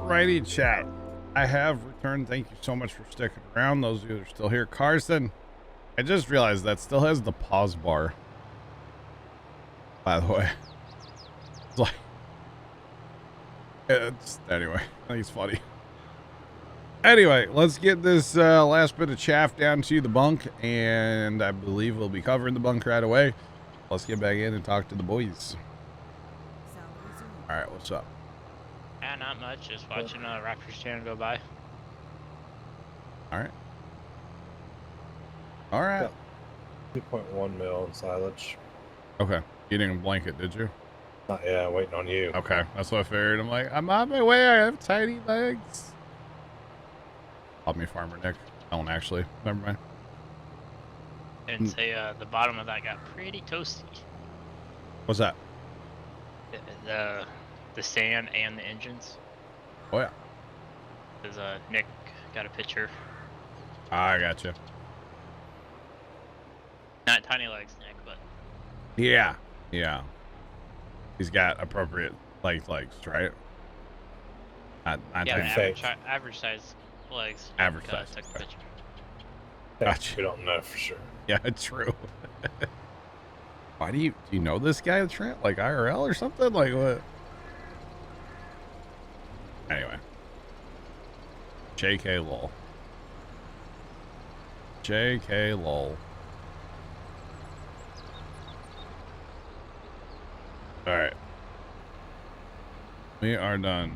Alrighty, chat. I have returned. Thank you so much for sticking around. Those of you that are still here. Carson, I just realized that still has the pause bar. By the way. It's like... anyway, I think it's funny. Anyway, let's get this last bit of chaff down to the bunk, and I believe we'll be covering the bunk right away. Let's get back in and talk to the boys. Alright, what's up? Yeah, not much. Just watching Raptors channel go by. Alright. Alright. 2.1 mil in silage. Okay. You didn't blanket, did you? Not yet, waiting on you. Okay, that's what I figured. I'm like, I'm on my way. I have tiny legs. Called me Farmer Nick. Don't actually. Never mind. And say the bottom of that got pretty toasty. What's that? The sand and the engines. Oh yeah. Because Nick got a picture. I gotcha. Not tiny legs, Nick, but Yeah. Yeah. He's got appropriate legs, right? Not yeah, tiny. average size legs. Average size. Took the picture. Gotcha. We don't know for sure. Yeah, it's true. Why do you know this guy, Trent? Like IRL or something? Like what? Anyway. JK lol. JK lol. Alright. We are done.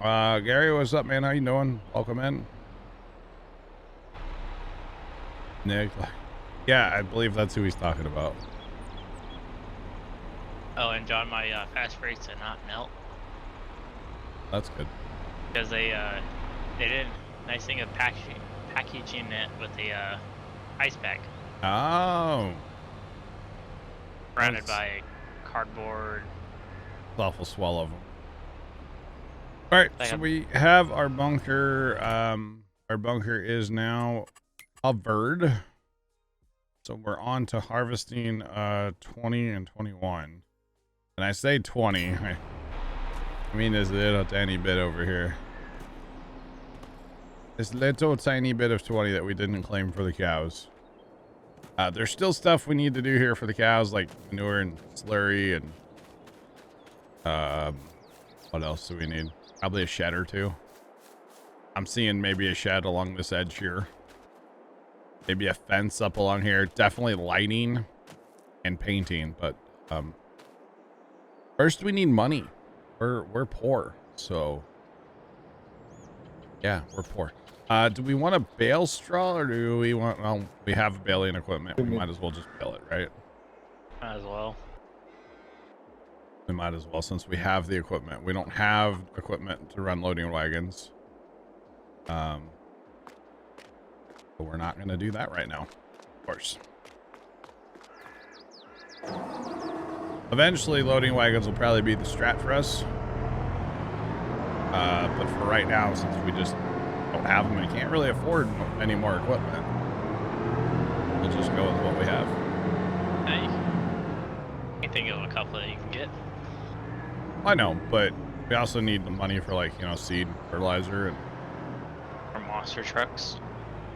Gary, what's up, man? How you doing? Welcome in. Nick. Yeah, I believe that's who he's talking about. Oh, and John, my fast brakes did not melt. That's good. Because they did a nice thing of packaging it with a ice pack. Oh. Surrounded by cardboard. Awful swell of them. All right, so we have our bunker. Our bunker is now covered. So we're on to harvesting 20 and 21. And I say 20. I mean this little tiny bit over here. This little tiny bit of 20 that we didn't claim for the cows. There's still stuff we need to do here for the cows, like manure and slurry and what else do we need? Probably a shed or two. I'm seeing maybe a shed along this edge here. Maybe a fence up along here. Definitely lighting and painting, but first we need money. We're poor, so yeah, we're poor. Do we want to bale straw or do we want? Well, we have baling equipment. We might as well just bale it, right? Might as well. We might as well, since we have the equipment. We don't have equipment to run loading wagons. But we're not going to do that right now, of course. Eventually, loading wagons will probably be the strat for us. But for right now, since we just don't have them and can't really afford any more equipment, we'll just go with what we have. Hey, I think of a couple that you can get. I know, but we also need the money for, like, you know, seed, fertilizer, and Or monster trucks.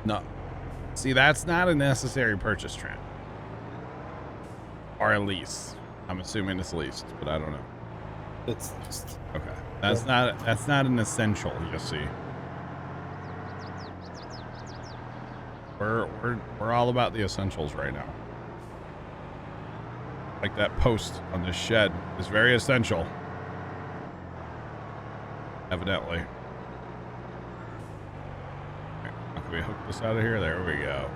no. See, that's not a necessary purchase, Trent. Or a lease. I'm assuming it's leased, but I don't know. It's just Okay. That's not an essential, you see. We're all about the essentials right now. Like that post on this shed is very essential. Evidently. Okay, how can we hook this out of here? There we go.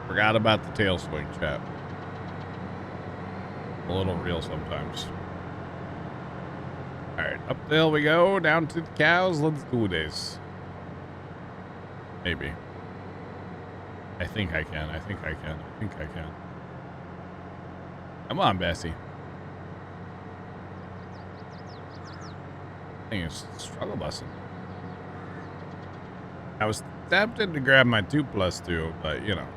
Forgot about the tail swing, chat. A little real sometimes. Alright, up the hill we go, down to the cows. Let's do this. Maybe. I think I can. I think I can. I think I can. Come on, Bessie. I think it's struggle busing. I was tempted to grab my 2+2, but you know.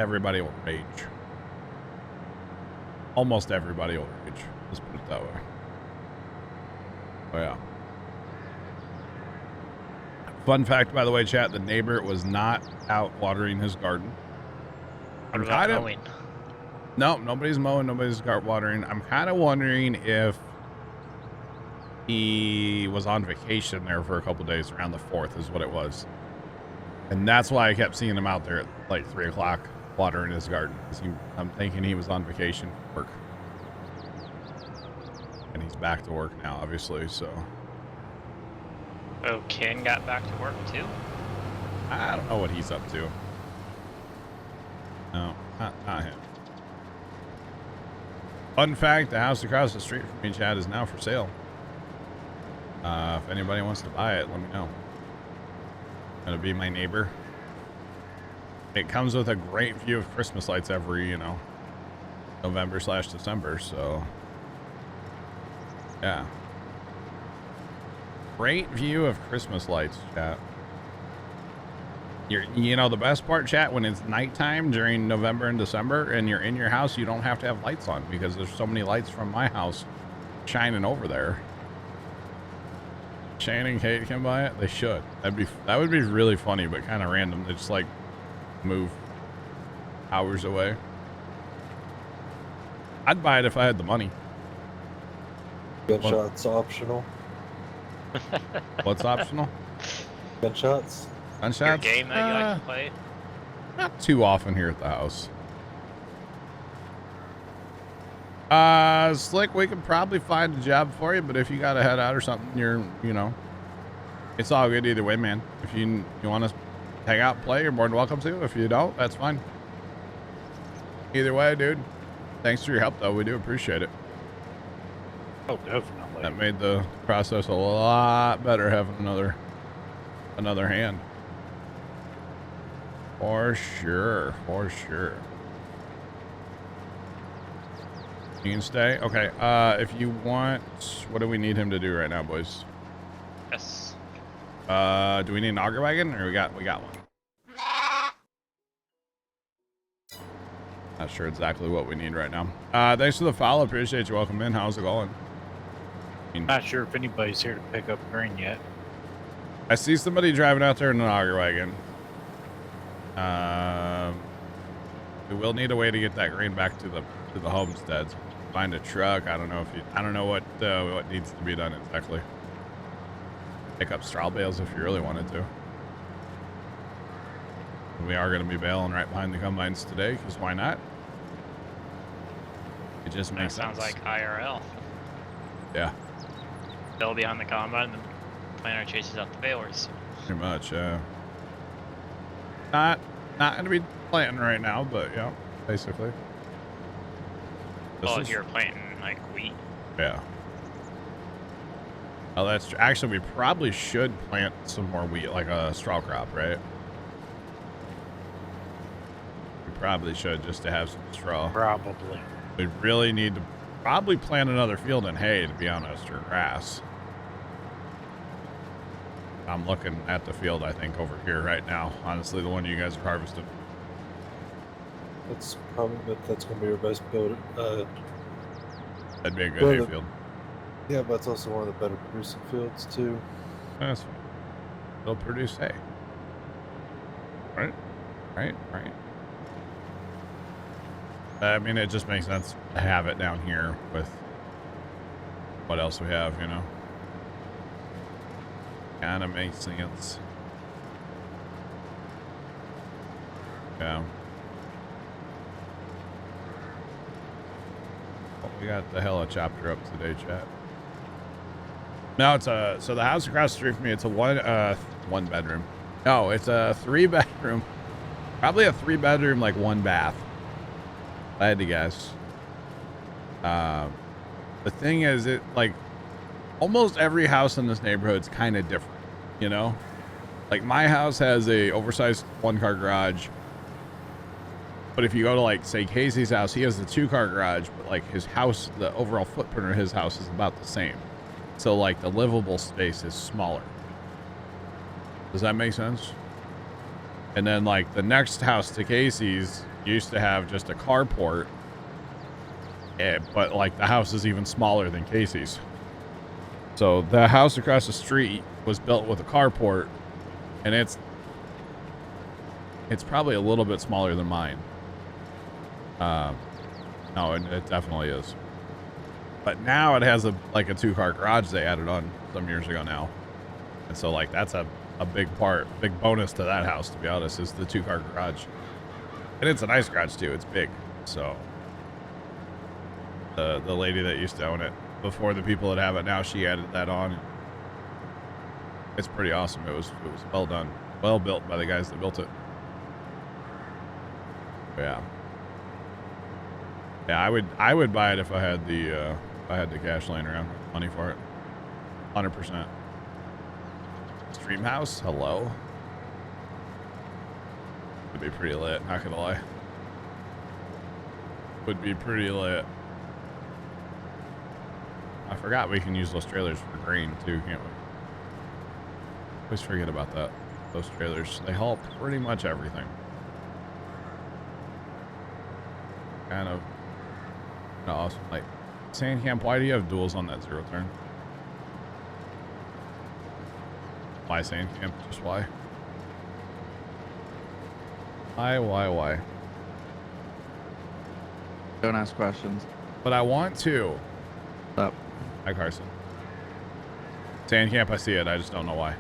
everybody will rage. Almost everybody will rage. Let's put it that way. Oh, yeah. Fun fact, by the way, chat, the neighbor was not out watering his garden. What about mowing? No, nobody's mowing, nobody's watering. I'm kind of wondering if he was on vacation there for a couple days around the 4th is what it was. And that's why I kept seeing him out there at like 3 o'clock watering his garden. I'm thinking he was on vacation for work. And he's back to work now, obviously, so. Oh, Ken got back to work too? I don't know what he's up to. No, not him. Fun fact, the house across the street from me, Chad, is now for sale. If anybody wants to buy it, let me know. Gonna be my neighbor. It comes with a great view of Christmas lights every, November/December, so yeah. Great view of Christmas lights, chat. The best part, chat, when it's nighttime during November and December and you're in your house, you don't have to have lights on because there's so many lights from my house shining over there. Shane and Kate can buy it. They should. That would be really funny, but kind of random. They just like move hours away. I'd buy it if I had the money. Gunshots optional. What's optional? Gunshots. Gunshots? Your game that you like to play? Not too often here at the house. Slick, we could probably find a job for you, but if you gotta head out or something, it's all good either way, man. If you want to hang out and play, you're more than welcome to. If you don't, that's fine. Either way, dude. Thanks for your help, though. We do appreciate it. Oh, definitely. That made the process a lot better having another hand. For sure, for sure. You can stay? Okay, if you want, what do we need him to do right now, boys? Yes. Do we need an auger wagon, or we got one? Not sure exactly what we need right now. Thanks for the follow. Appreciate you. Welcome in. How's it going? Not sure if anybody's here to pick up grain yet. I see somebody driving out there in an auger wagon. We will need a way to get that grain back to the homesteads. Find a truck. I don't know what needs to be done exactly. Pick up straw bales if you really wanted to. We are going to be baling right behind the combines today, because why not? It just makes sense. Sounds like IRL. Yeah. Bill behind the combine, and the planter chases out the balers. Pretty much, Not going to be planting right now, but yeah, basically. Well, if you're planting like wheat. Yeah. Oh, that's true. Actually, we probably should plant some more wheat, like a straw crop, right? We probably should, just to have some straw. Probably. We really need to probably plant another field in hay, to be honest, or grass. I'm looking at the field, I think, over here right now. Honestly, the one you guys are harvesting. That's going to be your best build. That'd be a good hay field. Yeah, but it's also one of the better producing fields too. That's fine. They'll produce hay. Right. I mean, it just makes sense to have it down here with what else we have, Kind of makes sense. Yeah. Well, we got the helicopter up today, chat. No, so the house across the street from me, it's a one bedroom. No, it's a 3-bedroom. Probably a 3-bedroom, like 1 bath. If I had to guess. The thing is, almost every house in this neighborhood is kind of different, Like my house has a oversized 1-car garage. But if you go to say Casey's house, he has the 2-car garage, but his house, the overall footprint of his house is about the same. So the livable space is smaller. Does that make sense? And then the next house to Casey's used to have just a carport, but like the house is even smaller than Casey's. So the house across the street was built with a carport, and it's probably a little bit smaller than mine. No, it definitely is. But now it has a 2-car garage they added on some years ago now. And so like that's a big bonus to that house, to be honest, is the 2-car garage. And it's a nice garage too. It's big. So the lady that used to own it before the people that have it now, she added that on. It's pretty awesome. It was well done. Well built by the guys that built it. Yeah. Yeah, I would buy it if I had the cash laying around, money for it. 100%. Stream house, hello. Would be pretty lit, not gonna lie. Would be pretty lit. I forgot we can use those trailers for grain too, can't we? Always forget about that. Those trailers, they haul pretty much everything. Kind of awesome. Like, Sandcamp, why do you have duals on that 0 turn? Why Sandcamp? Just why? Why? Don't ask questions. But I want to. Oh. Hi, Carson. Sandcamp, I see it. I just don't know why.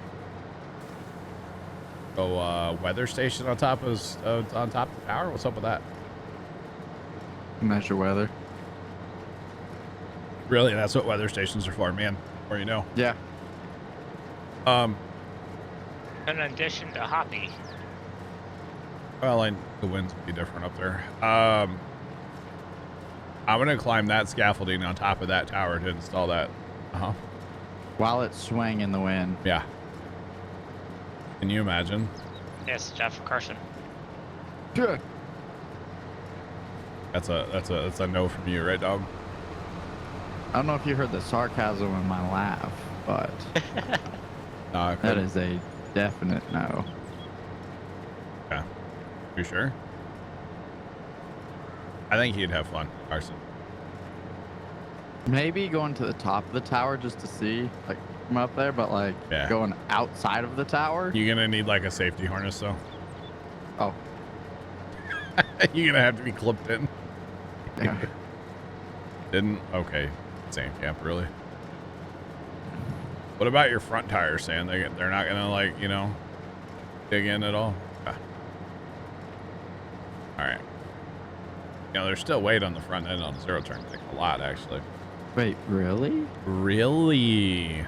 So, weather station on top of the tower? What's up with that? Measure weather. Really? That's what weather stations are for, man. Or you know. Yeah. In addition to Hoppy. Well, and the winds would be different up there. I'm gonna climb that scaffolding on top of that tower to install that. While it's swaying in the wind. Yeah. Can you imagine? Yes, Jeff Carson. Good. That's a no from you, right, dog? I don't know if you heard the sarcasm in my laugh, but No, that is a definite no. Yeah. You sure? I think he'd have fun, Carson. Maybe going to the top of the tower just to see, like, from up there, but like going outside of the tower. You're gonna need like a safety harness, though. Oh. You're gonna have to be clipped in. Yeah. Didn't? Okay. Sandcamp, really? What about your front tires, Sam? They're not gonna, like, you know, dig in at all? Ah. All right. You know, there's still weight on the front end on the 0 turn. Like, a lot, actually. Wait, really? Really?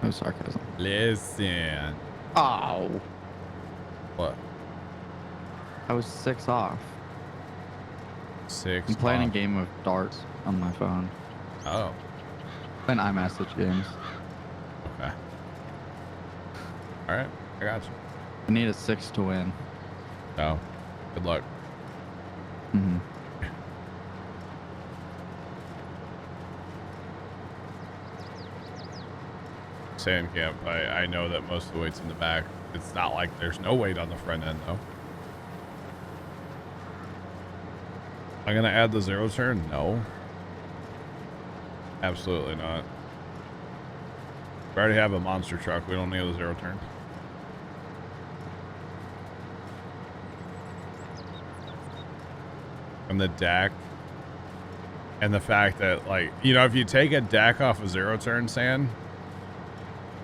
No sarcasm. Listen. Oh. What? I was 6 off. 6 I'm playing off. a game of darts on my phone. Oh. And iMessage games. Okay. All right. I got you. I need a 6 to win. Oh. Good luck. Mm-hmm. Sandcamp, I know that most of the weight's in the back. It's not like there's no weight on the front end, though. I'm going to add the 0 turn? No. Absolutely not. We already have a monster truck. We don't need a 0 turn. And the deck. And the fact that, like, you know, if you take a deck off a 0 turn, Sand,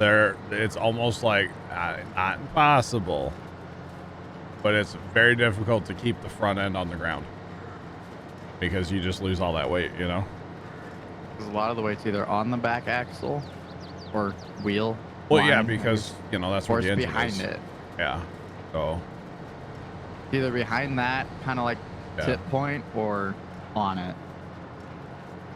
it's almost like not impossible, but it's very difficult to keep the front end on the ground because you just lose all that weight, you know. Because a lot of the weight's either on the back axle or wheel. Well, yeah, because you know that's where the engine behind is. it. Yeah. So either behind that kind of like tip point or on it.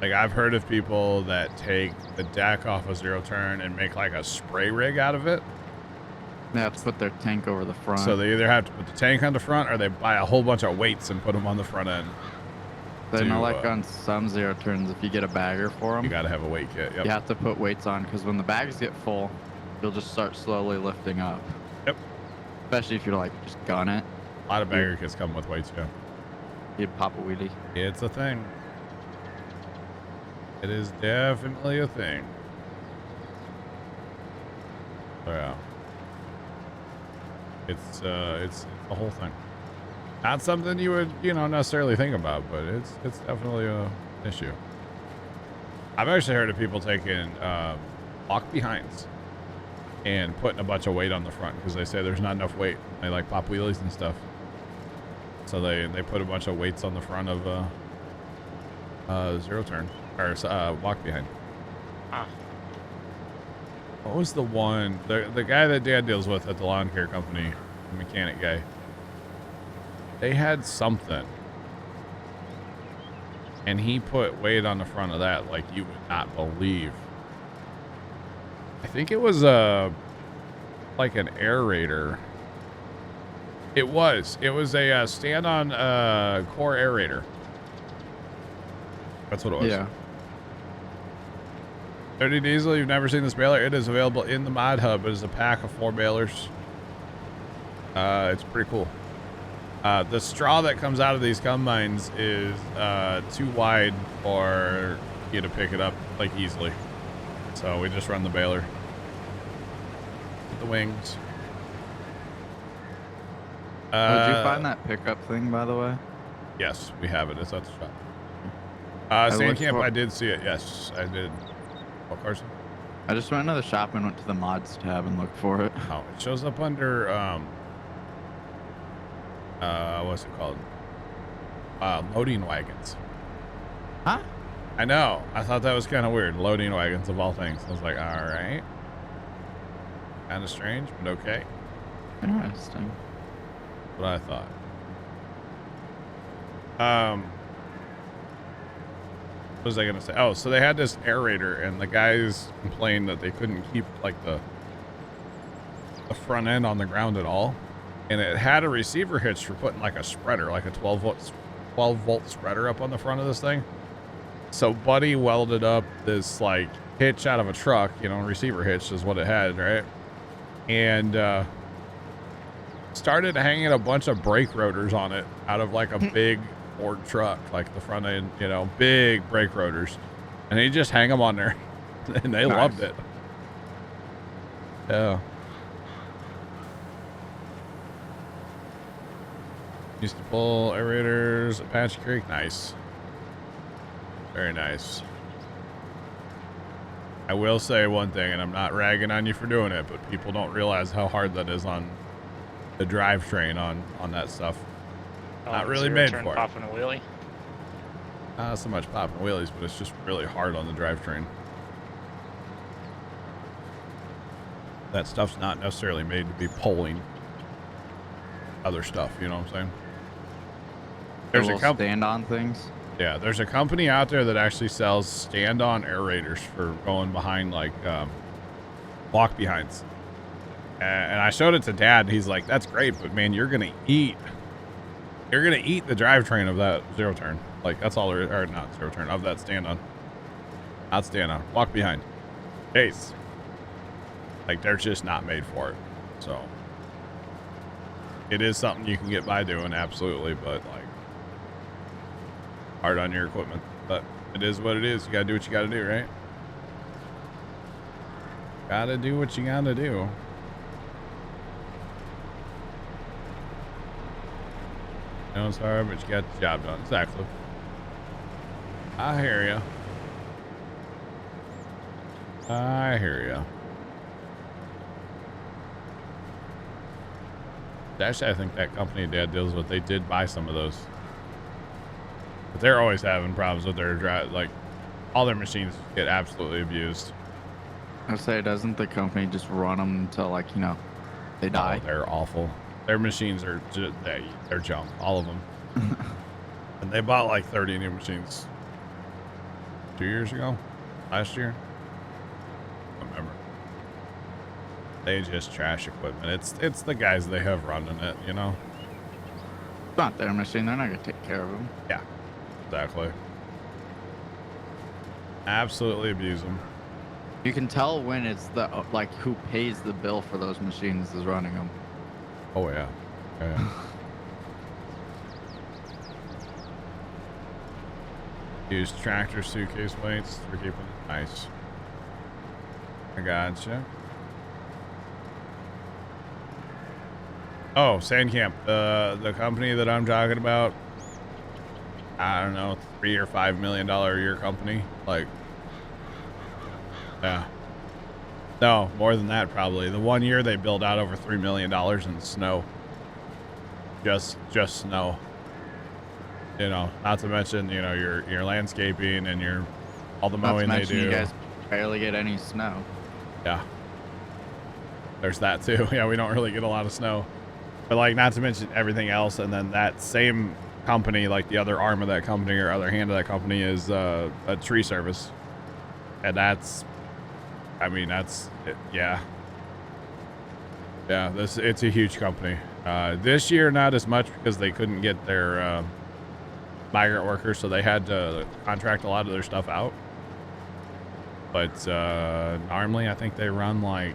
Like, I've heard of people that take the deck off a 0 turn and make like a spray rig out of it. They have to put their tank over the front. So they either have to put the tank on the front or they buy a whole bunch of weights and put them on the front end. Then like on some 0 turns, if you get a bagger for them, you got to have a weight kit. Yep. You have to put weights on because when the bags get full, you'll just start slowly lifting up. Yep. Especially if you're like just gun it. A lot of bagger kits come with weights, yeah. You'd pop a wheelie. It's a thing. It is definitely a thing. So yeah. It's a whole thing. Not something you would, necessarily think about, but it's definitely an issue. I've actually heard of people taking walk behinds and putting a bunch of weight on the front because they say there's not enough weight. They like pop wheelies and stuff. So they put a bunch of weights on the front of zero turn or walk behind. Huh. What was the one? The guy that Dad deals with at the lawn care company, the mechanic guy. They had something, and he put weight on the front of that like you would not believe. I think it was like an aerator. It was a stand-on core aerator. That's what it was. Yeah. 30 diesel, you've never seen this baler? It is available in the mod hub. It is a pack of 4 balers. It's pretty cool. The straw that comes out of these combines is too wide for you to pick it up like easily. So we just run the baler. With the wings. Did you find that pickup thing, by the way? Yes, we have it. It's at the shop. Sand camp, I did see it. Yes, I did. What, Carson? I just went into the shop and went to the mods tab and looked for it. Oh, it shows up under what's it called? Loading wagons. Huh? I know. I thought that was kind of weird. Loading wagons of all things. I was like, all right. Kind of strange, but okay. Interesting. That's what I thought. What was I gonna say? Oh, so they had this aerator, and the guys complained that they couldn't keep like the front end on the ground at all, and it had a receiver hitch for putting like a spreader, like a 12 volt spreader up on the front of this thing. So Buddy welded up this like hitch out of a truck, receiver hitch is what it had, right? And started hanging a bunch of brake rotors on it out of like a big Ford truck, like the front end, big brake rotors, and he just hang them on there, and they loved it. Yeah. Used to pull aerators, Apache Creek. Nice. Very nice. I will say one thing, and I'm not ragging on you for doing it, but people don't realize how hard that is on the drivetrain on that stuff. Not really made for it. Popping a wheelie? Not so much popping wheelies, but it's just really hard on the drivetrain. That stuff's not necessarily made to be pulling other stuff, you know what I'm saying? There's a stand-on things. Yeah, there's a company out there that actually sells stand-on aerators for going behind like walk behinds. And I showed it to Dad, and he's like, "That's great, but man, you're gonna eat the drivetrain of that zero turn. Like that's all there, or not zero turn of that stand-on, not stand-on, walk behind. Case. Like they're just not made for it. So it is something you can get by doing, absolutely, but like hard on your equipment. But it is what it is. You gotta do what you gotta do, right? Gotta do what you gotta do. It's hard, but you got the job done. Exactly. I hear ya. I hear ya. Actually, I think that company Dad deals with, they did buy some of those. But they're always having problems with their like all their machines get absolutely abused. I say, doesn't the company just run them until like, they die? Oh, they're awful. Their machines are just, they're junk, all of them. And they bought like 30 new machines 2 years ago, last year. I don't remember. They just trash equipment. It's the guys they have running it, It's not their machine. They're not gonna take care of them. Yeah, exactly. Absolutely abuse them. You can tell when it's the who pays the bill for those machines is running them. Oh yeah. Yeah. Use tractor suitcase weights for keeping it nice. I gotcha. Oh, Sandcamp, the company that I'm talking about. I don't know, $3 or $5 million a year company. Like, yeah. No, more than that probably. The 1 year they billed out over $3 million in snow. Just snow. You know, not to mention, you know, your landscaping and all the mowing they do. You guys barely get any snow. Yeah. There's that too. Yeah, we don't really get a lot of snow. But like, not to mention everything else, and then that same company, like the other arm of that company or other hand of that company is a tree service. And that's, I mean, that's, yeah. Yeah, it's a huge company. This year, not as much because they couldn't get their migrant workers, so they had to contract a lot of their stuff out. But normally, I think they run like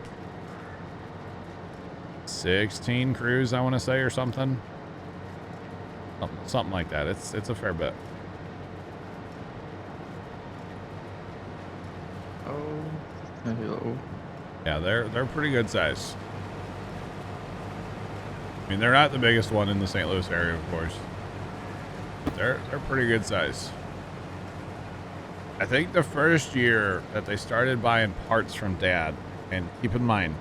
16 crews, I want to say, or something. Something like that. It's a fair bit. Oh, hello. Yeah, they're pretty good size. I mean, they're not the biggest one in the St. Louis area, of course. They're pretty good size. I think the first year that they started buying parts from Dad, and keep in mind,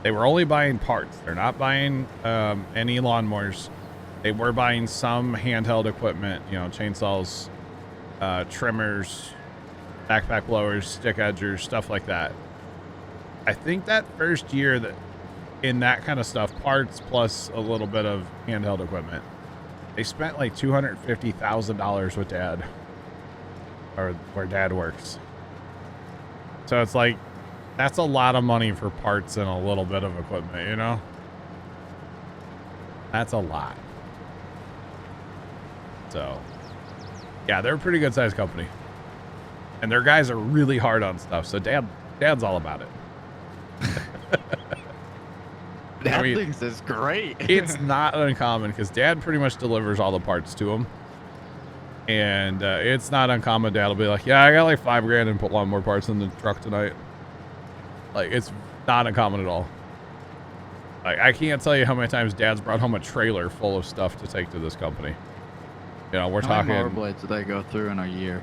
they were only buying parts. They're not buying any lawnmowers. They were buying some handheld equipment, you know, chainsaws, trimmers, backpack blowers, stick edgers, stuff like that. I think that first year that in that kind of stuff, parts plus a little bit of handheld equipment, they spent like $250,000 with Dad, or where Dad works. So it's like, that's a lot of money for parts and a little bit of equipment, you know? That's a lot. So, yeah, they're a pretty good sized company. And their guys are really hard on stuff. So Dad's all about it. Dad thinks it's great. It's not uncommon because Dad pretty much delivers all the parts to him. And it's not uncommon. Dad will be like, yeah, I got like $5,000 and put a lot more parts in the truck tonight. Like, it's not uncommon at all. Like, I can't tell you how many times Dad's brought home a trailer full of stuff to take to this company. You know, we're talking. How many mower blades do they go through in a year?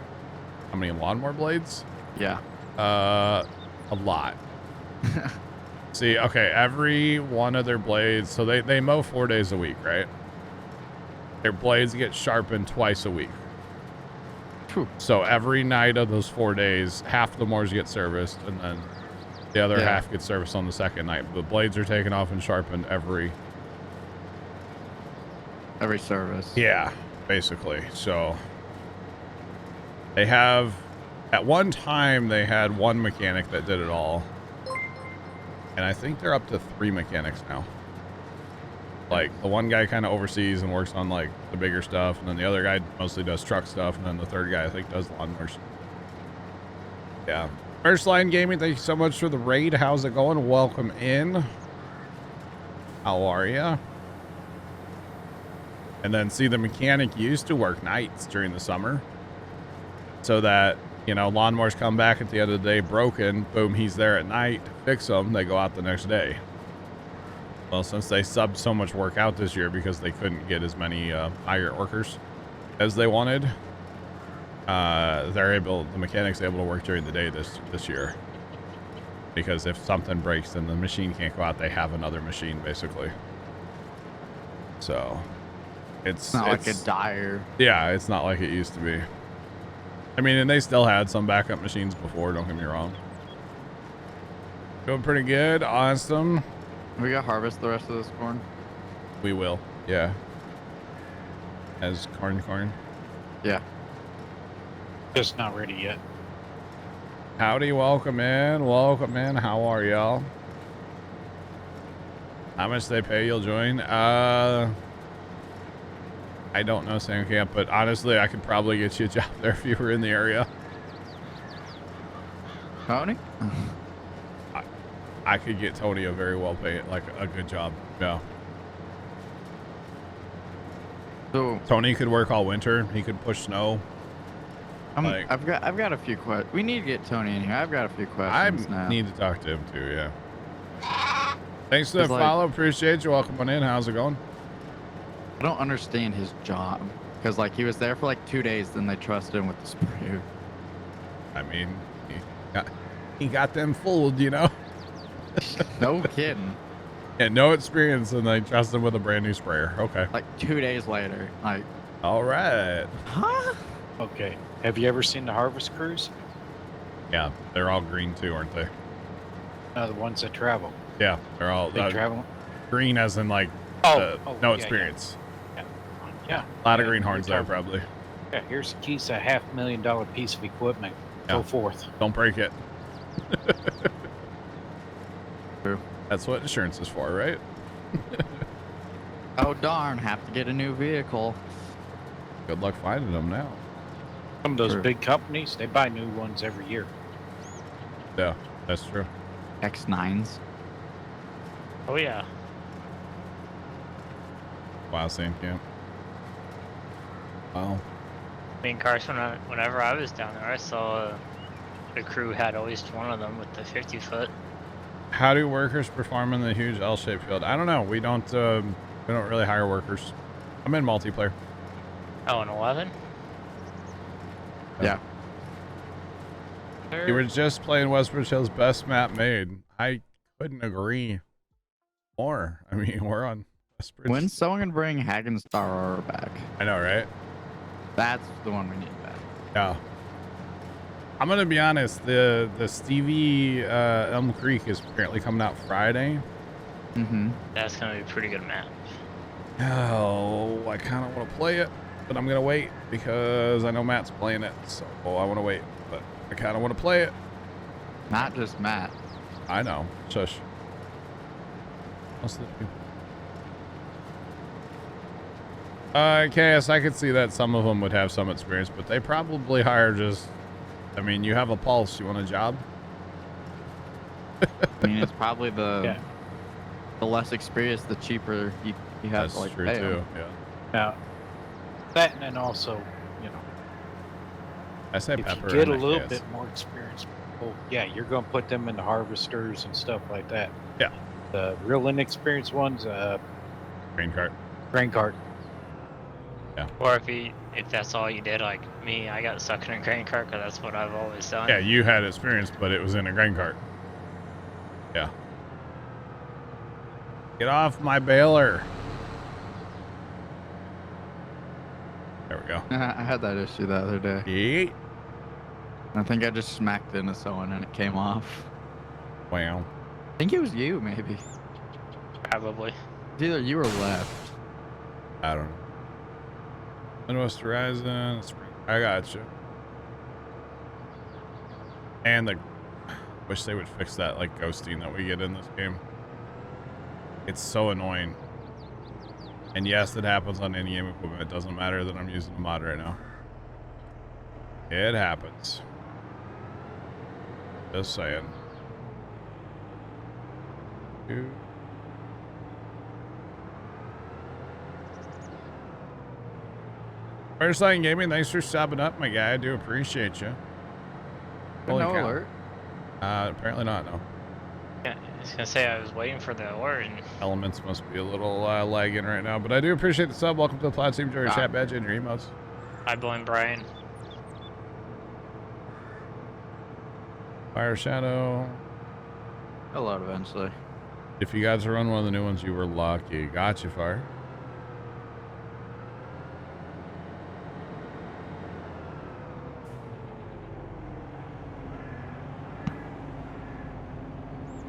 How many lawnmower blades? Yeah. A lot. See, okay, every one of their blades, so they mow 4 days a week, right? Their blades get sharpened twice a week. Whew. So every night of those 4 days, half the mowers get serviced, and then the other half gets serviced on the second night. The blades are taken off and sharpened every service. Yeah, basically. So they have, at one time, they had one mechanic that did it all. And I think they're up to 3 mechanics now. Like, the one guy kind of oversees and works on, like, the bigger stuff. And then the other guy mostly does truck stuff. And then the third guy, I think, does lawnmowers. Yeah. First Line Gaming, thank you so much for the raid. How's it going? Welcome in. How are ya? And then, see, the mechanic used to work nights during the summer. So that, you know, lawnmowers come back at the end of the day broken. Boom, he's there at night to fix them. They go out the next day. Well, since they subbed so much work out this year because they couldn't get as many migrant workers as they wanted, the mechanic's able to work during the day this year. Because if something breaks, then the machine can't go out. They have another machine, basically. So, it's not like a dire. Yeah, it's not like it used to be. I mean, and they still had some backup machines before, don't get me wrong. Doing pretty good. Awesome. We got harvest the rest of this corn? We will, yeah. As corn. Yeah. Just not ready yet. Howdy, welcome in. Welcome in. How are y'all? How much they pay you'll join? I don't know, Sam Camp, but honestly, I could probably get you a job there if you were in the area. Tony? I could get Tony a very well paid, like a good job. Yeah. So Tony could work all winter. He could push snow. I've got a few questions. We need to get Tony in here. I've got a few questions now. I need to talk to him too. Yeah. Thanks for the It's like- follow. Appreciate you. Welcome on in. How's it going? I don't understand his job because like he was there for like 2 days, then they trusted him with the sprayer. I mean, he got them fooled, you know. No kidding. Yeah, no experience, and they trust him with a brand new sprayer. Okay. Like 2 days later, like. All right. Huh? Okay. Have you ever seen the harvest crews? Yeah, they're all green too, aren't they? The ones that travel. Yeah, they're all They travel. green, as in like Oh, no yeah, experience. Yeah. A lot of greenhorns there, probably. Yeah, here's the keys to a $500,000 piece of equipment. Yeah. Go forth. Don't break it. True. That's what insurance is for, right? Oh darn! Have to get a new vehicle. Good luck finding them now. Some of those True. big companies, they buy new ones every year. Yeah, that's true. X9s. Oh yeah. Wow, same camp. Wow. I mean, Carson, whenever I was down there, I saw the crew had at least one of them with the 50-foot. How do workers perform in the huge L-shaped field? I don't know. We don't really hire workers. I'm in multiplayer. Oh, an 11? Yeah. You were just playing Westbridge Hill's best map made. I couldn't agree more. I mean, we're on Westbridge. When's someone gonna bring Hagen's Star back? I know, right? That's the one we need back. Yeah. I'm gonna be honest. The Stevie Elm Creek is apparently coming out Friday. Mm-hmm. That's gonna be a pretty good map. Oh, I kind of want to play it, but I'm gonna wait because I know Matt's playing it, so I want to wait. But I kind of want to play it. Not just Matt. I know. Shush. What's the? KS, I could see that some of them would have some experience, but they probably hire just. I mean, you have a pulse. You want a job? I mean, it's probably the less experience, the cheaper you have That's to like true pay too. them. Yeah. Now, that and then also, you know, I say if pepper. you get a and little KS. bit more experience, well, yeah, you're going to put them in the harvesters and stuff like that. Yeah. The real inexperienced ones, Grain cart. grain cart. Or if that's all you did, like me, I got stuck in a grain cart because that's what I've always done. Yeah, you had experience, but it was in a grain cart. Yeah. Get off my baler. There we go. I had that issue the other day. Yeet. I think I just smacked into someone and it came off. Wow. I think it was you, maybe. Probably. It's either you or left. I don't know. Midwest Horizon. I got you. And wish they would fix that like ghosting that we get in this game. It's so annoying. And yes, it happens on any game equipment. It doesn't matter that I'm using a mod right now. It happens. Just saying. First Line Gaming, thanks for stopping up, my guy. I do appreciate you. Holy No cow. alert. Apparently not, no. Yeah, I was gonna say I was waiting for the alert and Elements must be a little lagging right now, but I do appreciate the sub. Welcome to the Plow Team. Enjoy your chat badge and your emotes. I blame Brian. Fire Shadow. I'll load eventually. If you guys are on one of the new ones, you were lucky. Gotcha, Fire.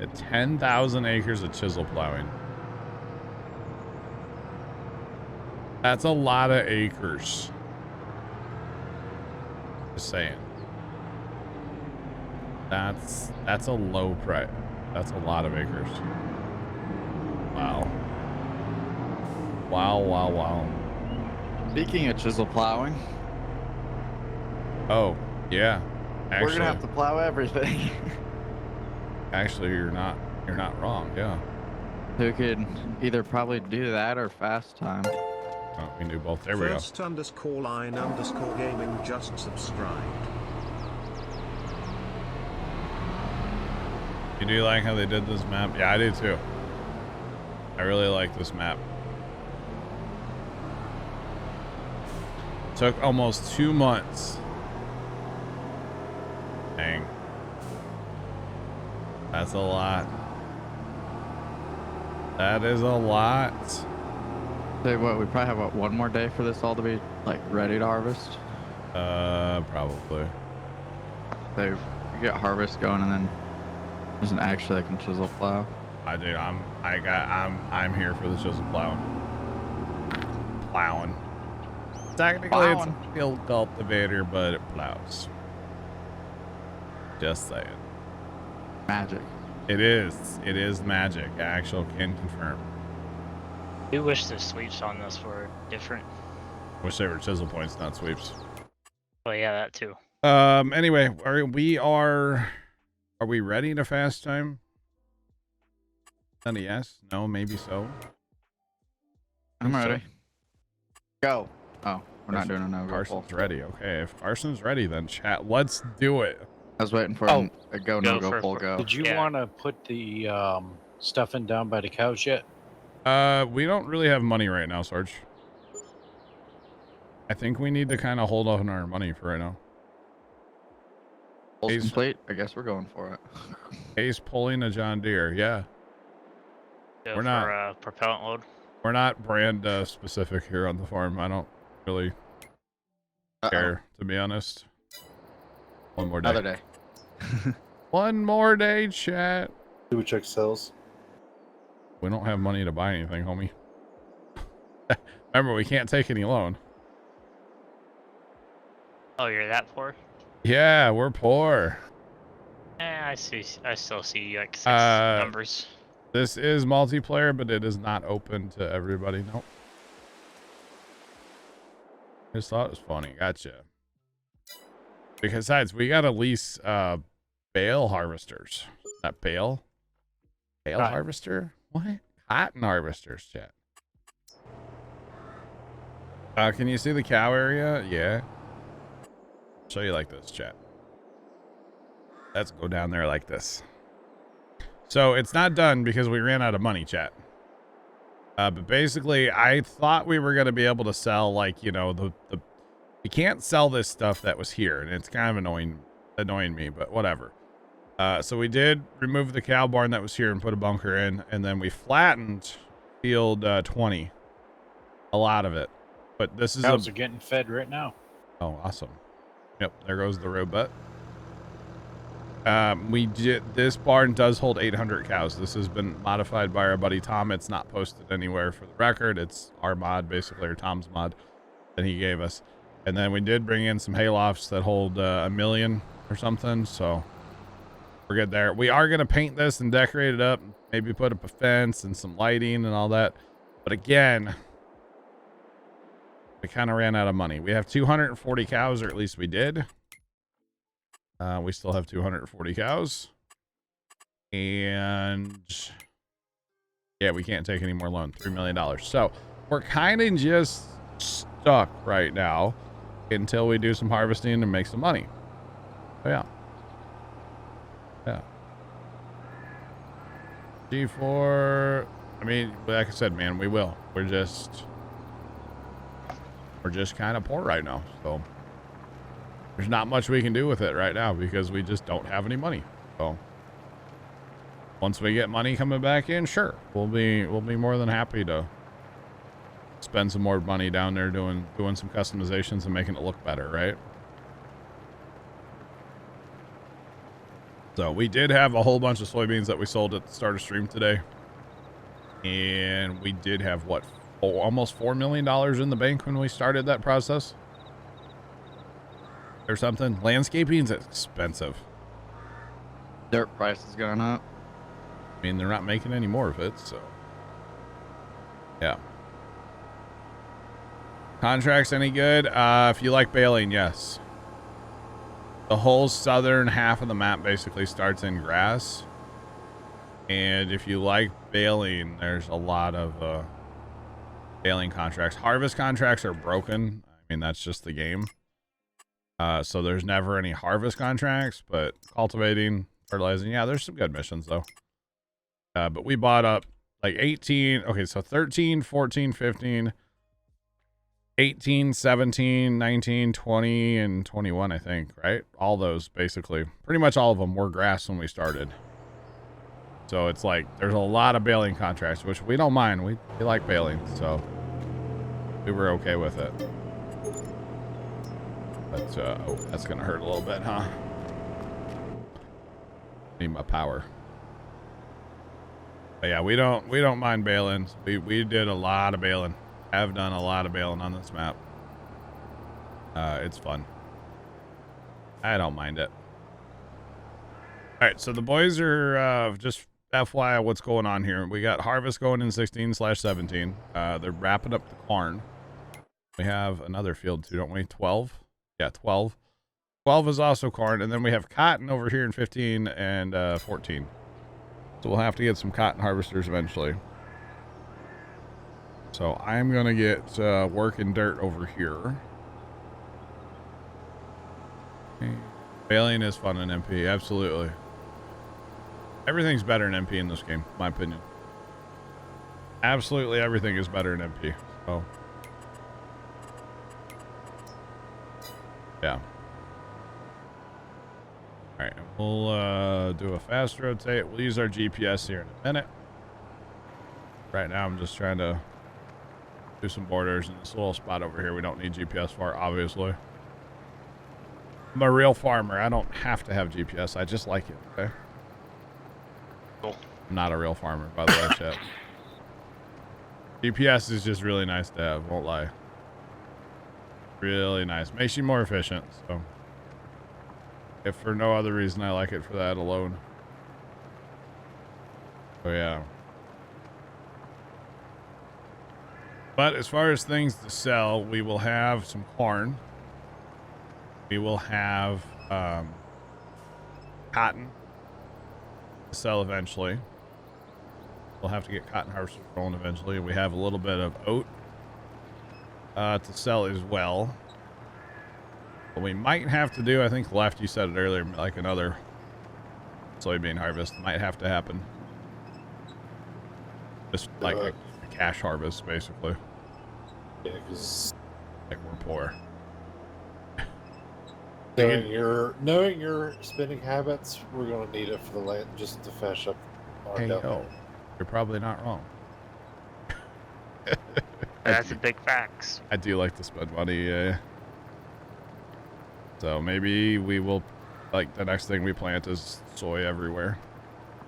At 10,000 acres of chisel plowing. That's a lot of acres. Just saying. That's a low price. That's a lot of acres. Wow. Wow, wow, wow. Speaking of chisel plowing, Oh, yeah. Actually, we're gonna have to plow everything. actually, you're not wrong. Yeah. We could either probably do that or fast time. Oh, we can do both. There we go. _line_gaming just subscribed. You do like how they did this map? Yeah, I do too. I really like this map. Took almost 2 months. Dang. That's a lot. That is a lot. Say what? We probably have what, one more day for this all to be like ready to harvest. Probably. So you get harvest going, and then there's an actually like a chisel plow. I'm here for the chisel plowing. Technically, it's a field cultivator, but it plows. Just saying. Magic. It is. It is magic. I actually can confirm. I do wish the sweeps on this were different. Wish they were chisel points, not sweeps. Well, yeah, that too. Anyway, are we ready to fast time? Then a yes? No, maybe so. I'm So. ready. Go. Oh, we're not doing a no-go pull. Carson's ready. Okay, if Carson's ready, then chat. Let's do it. I was waiting for Oh. a go, no-go pull go. Did you Yeah. want to put the stuffing down by the cows yet? We don't really have money right now, Sarge. I think we need to kind of hold on our money for right now. Pull's Ace- complete. I guess we're going for it. Ace pulling a John Deere. Yeah, Go We're not- for propellant load. we're not brand specific here on the farm. I don't really Uh-oh. care, to be honest. One more day. Another day. One more day, chat. Do we check sales? We don't have money to buy anything, homie. Remember, we can't take any loan. Oh, you're that poor? Yeah, we're poor. I see. I still see like 6 Uh, numbers. This is multiplayer, but it is not open to everybody. Nope. Just thought it was funny. Gotcha. Besides, we gotta lease bale harvesters. Not bale? Bale Right. harvester? What? Cotton harvesters, chat. Can you see the cow area? Yeah. Show you like this, chat. Let's go down there like this. So it's not done because we ran out of money, chat. But basically, I thought we were going to be able to sell, like, you know, we can't sell this stuff that was here, and it's kind of annoying me, but whatever. So we did remove the cow barn that was here and put a bunker in, and then we flattened field 20. A lot of it. But this is Cows are getting fed right now. Oh, awesome. Yep, there goes the robot. This barn does hold 800 cows. This has been modified by our buddy Tom. It's not posted anywhere for the record. It's our mod, basically, or Tom's mod that he gave us. And then we did bring in some haylofts that hold 1 million or something, so we're good there. We are going to paint this and decorate it up, maybe put up a fence and some lighting and all that. But again, we kind of ran out of money. We have 240 cows, or at least we did. We still have 240 cows. And yeah, we can't take any more loan. $3 million. So we're kind of just stuck right now until we do some harvesting and make some money. So yeah. Yeah. G4. I mean, like I said, man, we will. We're just kind of poor right now. So there's not much we can do with it right now because we just don't have any money. So once we get money coming back in, sure, we'll be more than happy to spend some more money down there doing some customizations and making it look better, right? So we did have a whole bunch of soybeans that we sold at the start of stream today, and we did have what, almost $4 million in the bank when we started that process. Or something. Landscaping's expensive. Dirt price has gone up. I mean, they're not making any more of it, so yeah. Contracts any good? If you like baling, yes. The whole southern half of the map basically starts in grass, and if you like baling, there's a lot of baling contracts. Harvest contracts are broken. I mean, that's just the game. So there's never any harvest contracts, but cultivating, fertilizing, yeah, there's some good missions though. But we bought up like 18, okay, so 13, 14, 15, 18, 17, 19, 20, and 21, I think, right? All those, basically. Pretty much all of them were grass when we started. So it's like, there's a lot of baling contracts, which we don't mind. We like baling, so we were okay with it. But, oh, that's gonna hurt a little bit, huh? Need my power. But yeah, we don't mind baling. We did a lot of baling. Have done a lot of baling on this map. It's fun. I don't mind it. All right, so the boys are just FYI what's going on here. We got harvest going in 16/17. They're wrapping up the corn. We have another field too, don't we? 12. Yeah, 12. 12 is also corn, and then we have cotton over here in 15 and 14. So we'll have to get some cotton harvesters eventually. So I'm going to get working dirt over here. Okay. Baling is fun in MP, absolutely. Everything's better in MP in this game, in my opinion. Absolutely everything is better in MP. So, yeah. Alright, we'll do a fast rotate. We'll use our GPS here in a minute. Right now I'm just trying to do some borders in this little spot over here we don't need GPS for, obviously. I'm a real farmer. I don't have to have GPS. I just like it, okay? Cool. I'm not a real farmer, by the way, chat. GPS is just really nice to have, won't lie. Really nice. Makes you more efficient, so. If for no other reason, I like it for that alone. Oh, yeah. But as far as things to sell, we will have some corn. We will have cotton to sell eventually. We'll have to get cotton harvesters rolling eventually. We have a little bit of oat to sell as well. What we might have to do, I think Left, you said it earlier, like another soybean harvest might have to happen. Just like a cash harvest, basically. Yeah, because like we're poor. knowing your spending habits, we're gonna need it for the land just to fetch up our Hey, down yo, there. you're probably not wrong. That's a big facts. I do like to spend money. So maybe we will, like, the next thing we plant is soy everywhere.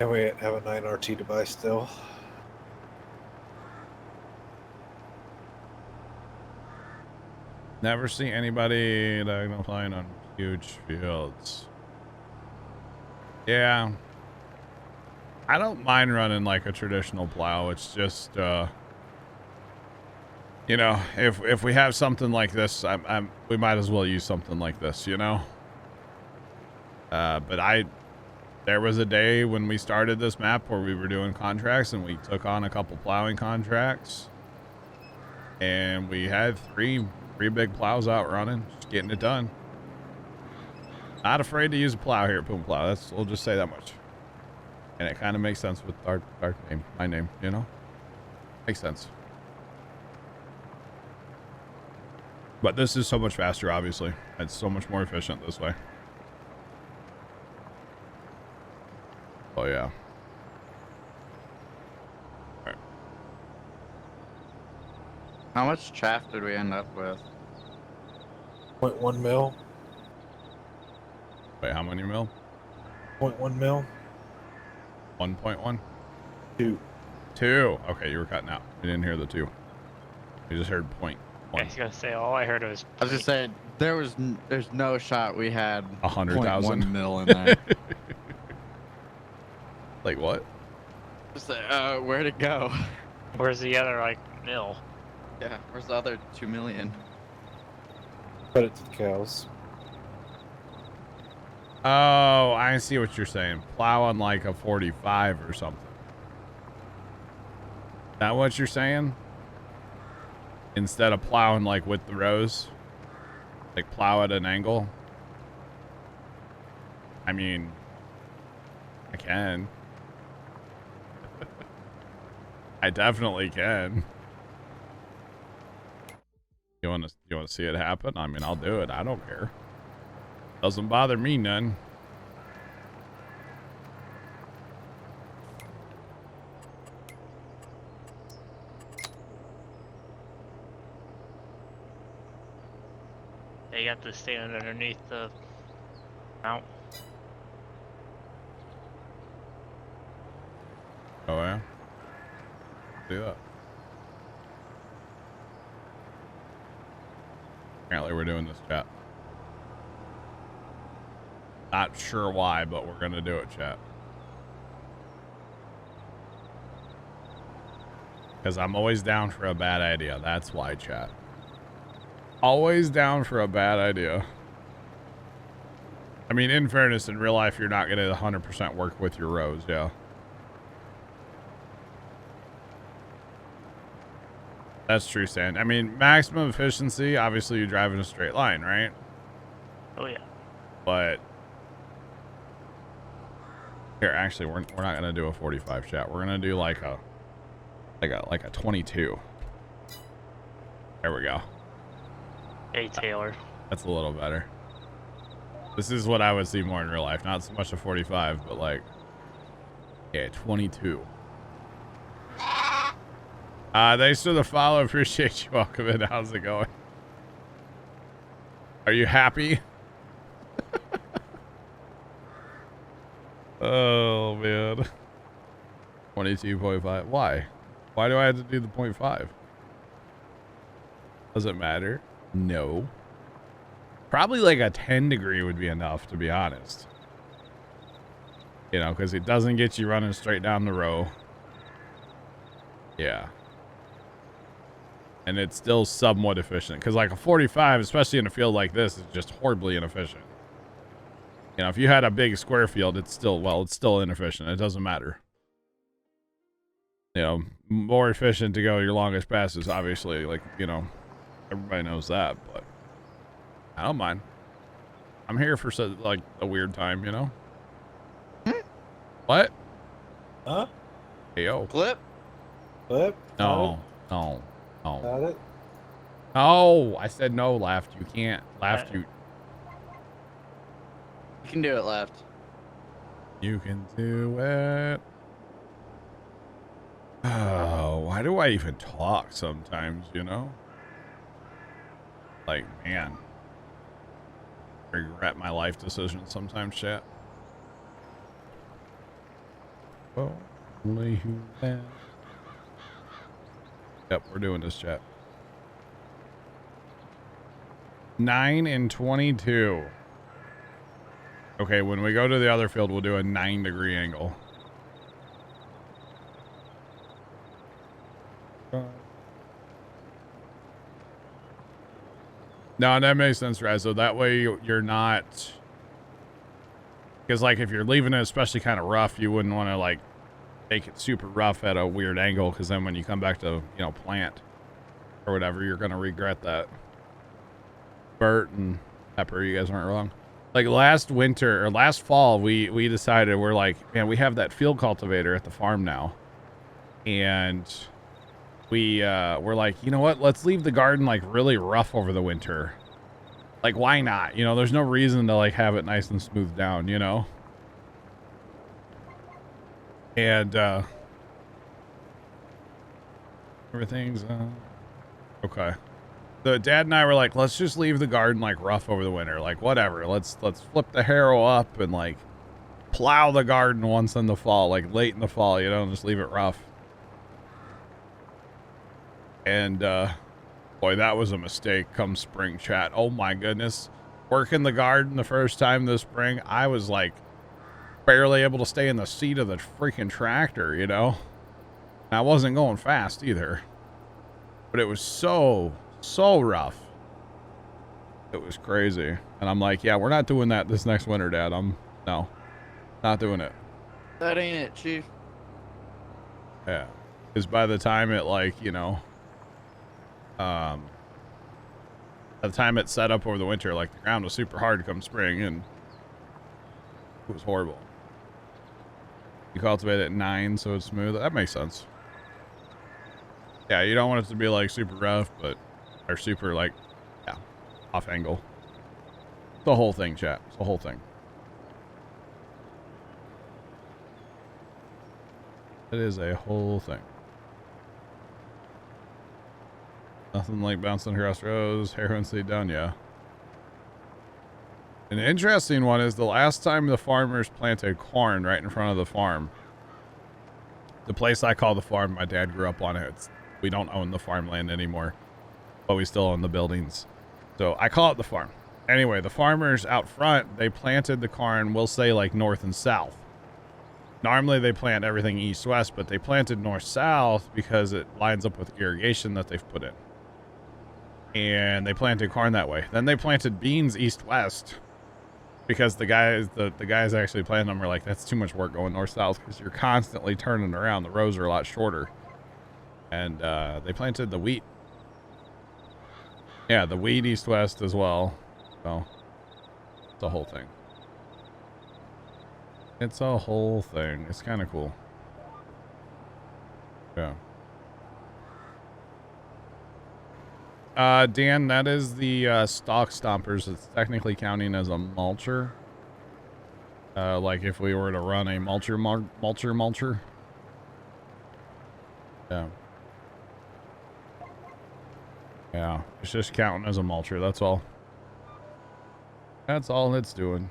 And we have a 9RT device still. Never see anybody diagonal on huge fields. Yeah. I don't mind running like a traditional plow. It's just, you know, if we have something like this, we might as well use something like this, you know? But there was a day when we started this map where we were doing contracts and we took on a couple plowing contracts. And we had three big plows out running, just getting it done. Not afraid to use a plow here at Puma Plow. We'll just say that much. And it kind of makes sense with our name, my name, you know? Makes sense. But this is so much faster, obviously. It's so much more efficient this way. Oh, yeah. All right. How much chaff did we end up with? 0.1 mil. Wait, how many mil? 0.1 mil. 1.1? 2. 2. Okay, you were cutting out. We didn't hear the 2. We just heard 0.1. I was gonna say all I heard was. I was just saying, there's no shot we had 100,000 0.1 mil in there. Like what? Just, where'd it go? Where's the other like mill? Yeah, where's the other 2 million? Put it to the cows. Oh, I see what you're saying. Plow on like a 45 or something. Is that what you're saying? instead of plowing like with the rows, like plow at an angle. I mean, I can. I definitely can. You want to see it happen? I mean, I'll do it. I don't care. Doesn't bother me none. They got to stand underneath the mount. Oh yeah. Do that. Apparently we're doing this, chat. Not sure why, but we're gonna do it, chat. Because I'm always down for a bad idea. That's why, chat. Always down for a bad idea. I mean, in fairness, in real life, you're not gonna 100% work with your rows, yeah. That's true, Sand. I mean, maximum efficiency, obviously you drive in a straight line, right? Oh yeah. But here, actually, we're not gonna do a 45, chat. We're gonna do like a 22. There we go. Hey Taylor. That's a little better. This is what I would see more in real life. Not so much a 45, but like, yeah, 22. Thanks for the follow. Appreciate you. Welcome in. How's it going? Are you happy? Oh, man. 22.5. Why? Why do I have to do the 0.5? Does it matter? No. Probably like a 10 degree would be enough, to be honest. You know, because it doesn't get you running straight down the row. Yeah. And it's still somewhat efficient. Because like a 45, especially in a field like this, is just horribly inefficient. You know, if you had a big square field, it's still, well, it's still inefficient. It doesn't matter. You know, more efficient to go your longest passes, obviously. Like, you know, everybody knows that, but I don't mind. I'm here for like a weird time, you know? What? Huh? Hey, yo. Clip? Flip? No, no, no. Got it? No, I said no, Laughed. You can't. Laughed, you. You can do it left. You can do it. Oh, why do I even talk sometimes, you know? Like, man. Regret my life decisions sometimes, chat. Well, only who can. Yep, we're doing this, chat. 9 and 22. Okay, when we go to the other field, we'll do a 9-degree angle. No, that makes sense, right? So that way you're not... Because, like, if you're leaving it especially kind of rough, you wouldn't want to, like, make it super rough at a weird angle, because then when you come back to, you know, plant or whatever, you're going to regret that. Bert and Pepper, you guys weren't wrong. Like, last winter, or last fall, we decided, we're like, man, we have that field cultivator at the farm now. And... we're like, you know what? Let's leave the garden like really rough over the winter. Like, why not? You know, there's no reason to like have it nice and smooth down, you know? And, everything's, okay. So Dad and I were like, let's just leave the garden like rough over the winter. Like, whatever. Let's flip the harrow up and like plow the garden once in the fall, like late in the fall, you know, and just leave it rough. And, boy, that was a mistake come spring, chat. Oh, my goodness. Working the garden the first time this spring, I was, like, barely able to stay in the seat of the freaking tractor, you know? And I wasn't going fast either. But it was so rough. It was crazy. And I'm like, yeah, we're not doing that this next winter, Dad. No, not doing it. That ain't it, Chief. Yeah. Because by the time it, like, you know... By the time it set up over the winter, like the ground was super hard to come spring, and it was horrible. You cultivate it at 9, so it's smooth. That makes sense. Yeah, you don't want it to be like super rough, but or super like, yeah, off angle. The whole thing, chat. It's the whole thing. It is a whole thing. Nothing like bouncing across rows, heroin seed down, yeah. An interesting one is the last time the farmers planted corn right in front of the farm. The place I call the farm, my dad grew up on it. We don't own the farmland anymore, but we still own the buildings. So I call it the farm. Anyway, the farmers out front, they planted the corn, we'll say like north and south. Normally they plant everything east-west, but they planted north-south because it lines up with irrigation that they've put in. And they planted corn that way. Then they planted beans east-west because the guys actually planted them were like, that's too much work going north-south because you're constantly turning around. The rows are a lot shorter. And they planted the wheat. Yeah, the wheat east-west as well. So it's a whole thing. It's a whole thing. It's kind of cool. Yeah. Dan, that is the stalk stompers. It's technically counting as a mulcher. Like if we were to run a mulcher. Yeah. Yeah, it's just counting as a mulcher, that's all. That's all it's doing.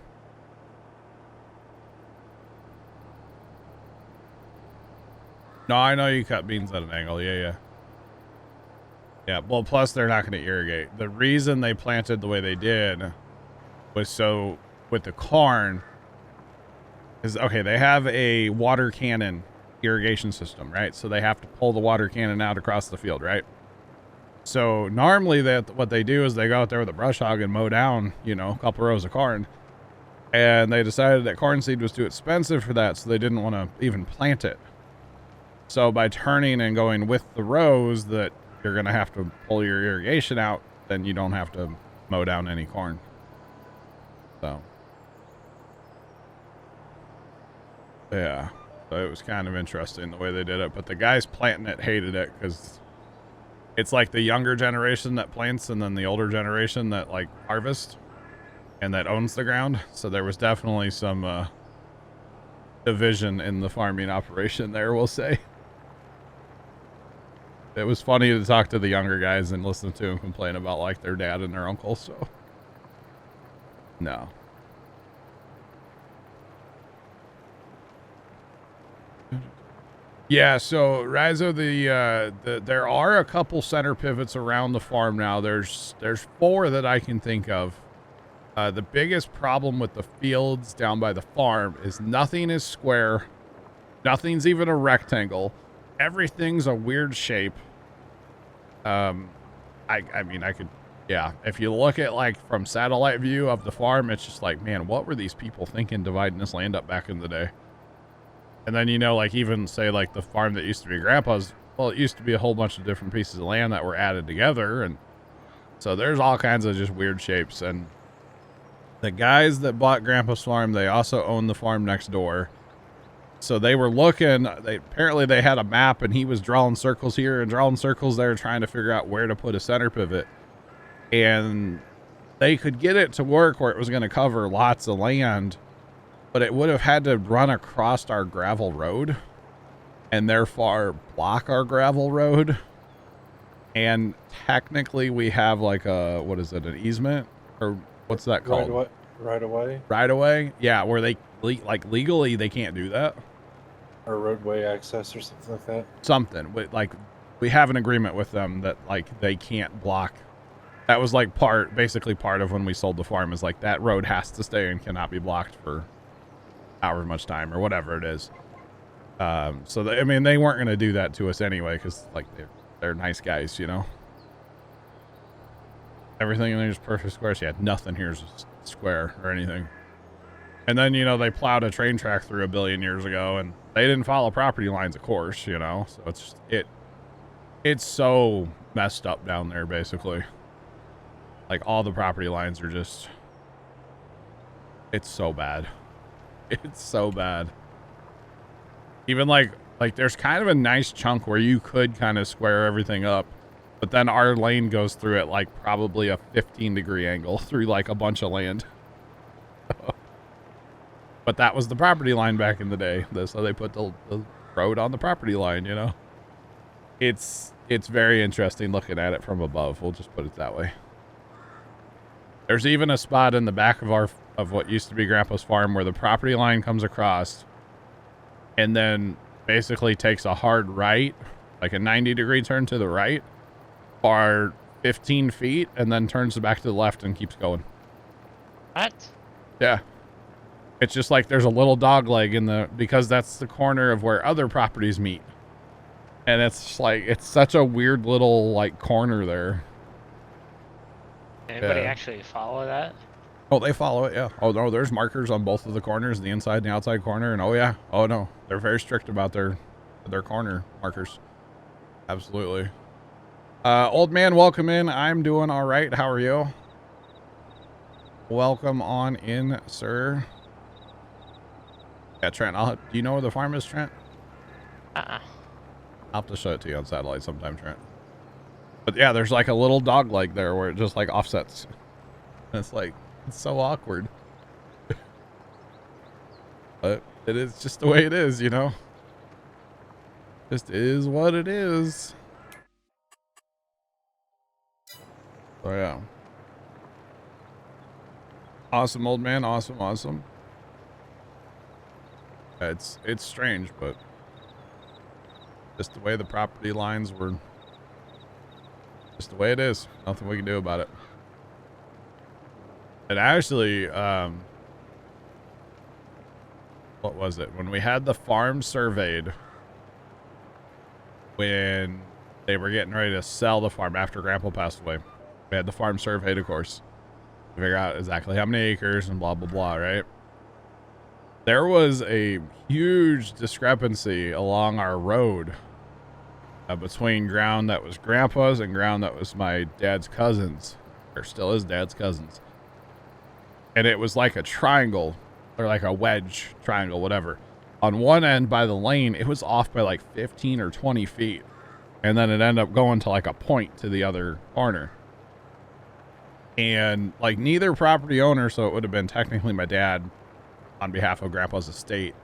No, I know you cut beans at an angle. Yeah. Yeah, well, plus they're not going to irrigate. The reason they planted the way they did was so with the corn is, okay, they have a water cannon irrigation system, right? So they have to pull the water cannon out across the field, right? So normally what they do is they go out there with a brush hog and mow down, you know, a couple rows of corn. And they decided that corn seed was too expensive for that, so they didn't want to even plant it. So by turning and going with the rows that you're going to have to pull your irrigation out, then you don't have to mow down any corn. So, yeah. So it was kind of interesting the way they did it. But the guys planting it hated it because it's like the younger generation that plants and then the older generation that like harvests and that owns the ground. So there was definitely some division in the farming operation there, we'll say. It was funny to talk to the younger guys and listen to them complain about like their dad and their uncle. So no. Yeah, so Rizo, there are a couple center pivots around the farm now. There's 4 that I can think of. The biggest problem with the fields down by the farm is nothing is square. Nothing's even a rectangle. Everything's a weird shape. I mean, I could, yeah. If you look at like from satellite view of the farm, it's just like, man, what were these people thinking dividing this land up back in the day? And then, you know, like even say like the farm that used to be Grandpa's, well, it used to be a whole bunch of different pieces of land that were added together. And so there's all kinds of just weird shapes. And the guys that bought Grandpa's farm, they also own the farm next door. So they were looking, apparently they had a map and he was drawing circles here and drawing circles there, trying to figure out where to put a center pivot. And they could get it to work where it was going to cover lots of land, but it would have had to run across our gravel road and therefore block our gravel road. And technically we have like a, what is it, an easement? Or what's that called? Right away? Right away? Yeah, where they, like legally they can't do that. Or roadway access or something like that? Something. Like, we have an agreement with them that like they can't block. That was like basically part of when we sold the farm is like that road has to stay and cannot be blocked for however much time or whatever it is. So I mean, they weren't going to do that to us anyway because like they're nice guys, you know. Everything in there is perfect square. So yeah, nothing here is square or anything. And then, you know, they plowed a train track through 1 billion years ago and they didn't follow property lines, of course, you know. So it's just, it's so messed up down there, basically. Like, all the property lines are just... It's so bad. It's so bad. Even, like, there's kind of a nice chunk where you could kind of square everything up. But then our lane goes through at, like, probably a 15-degree angle through, like, a bunch of land. But that was the property line back in the day. So they put the road on the property line, you know? It's very interesting looking at it from above. We'll just put it that way. There's even a spot in the back of what used to be Grandpa's farm where the property line comes across and then basically takes a hard right, like a 90-degree turn to the right, for 15 feet, and then turns back to the left and keeps going. What? Yeah. It's just like there's a little dog leg because that's the corner of where other properties meet. And it's like, it's such a weird little, like, corner there. Anybody actually follow that? Oh, they follow it, yeah. Oh, no, there's markers on both of the corners, the inside and the outside corner, and oh, yeah. Oh, no. They're very strict about their corner markers. Absolutely. Old man, welcome in. I'm doing all right. How are you? Welcome on in, sir. Yeah, Trent, do you know where the farm is, Trent? Uh-uh. I'll have to show it to you on satellite sometime, Trent. But yeah, there's like a little dog leg there where it just like offsets. And it's like, it's so awkward. But it is just the way it is, you know? Just is what it is. So yeah. Awesome, old man. Awesome, awesome. It's strange, but just the way the property lines were, just the way it is. Nothing we can do about it. And actually, what was it? When we had the farm surveyed, when they were getting ready to sell the farm after Grandpa passed away, we had the farm surveyed, of course, to figure out exactly how many acres and blah, blah, blah, right? There was a huge discrepancy along our road between ground that was Grandpa's and ground that was my dad's cousin's, or still is dad's cousin's. And it was like a triangle, or like a wedge triangle, whatever. On one end by the lane, it was off by like 15 or 20 feet. And then it ended up going to like a point to the other corner. And like neither property owner, so it would have been technically my dad on behalf of Grandpa's estate,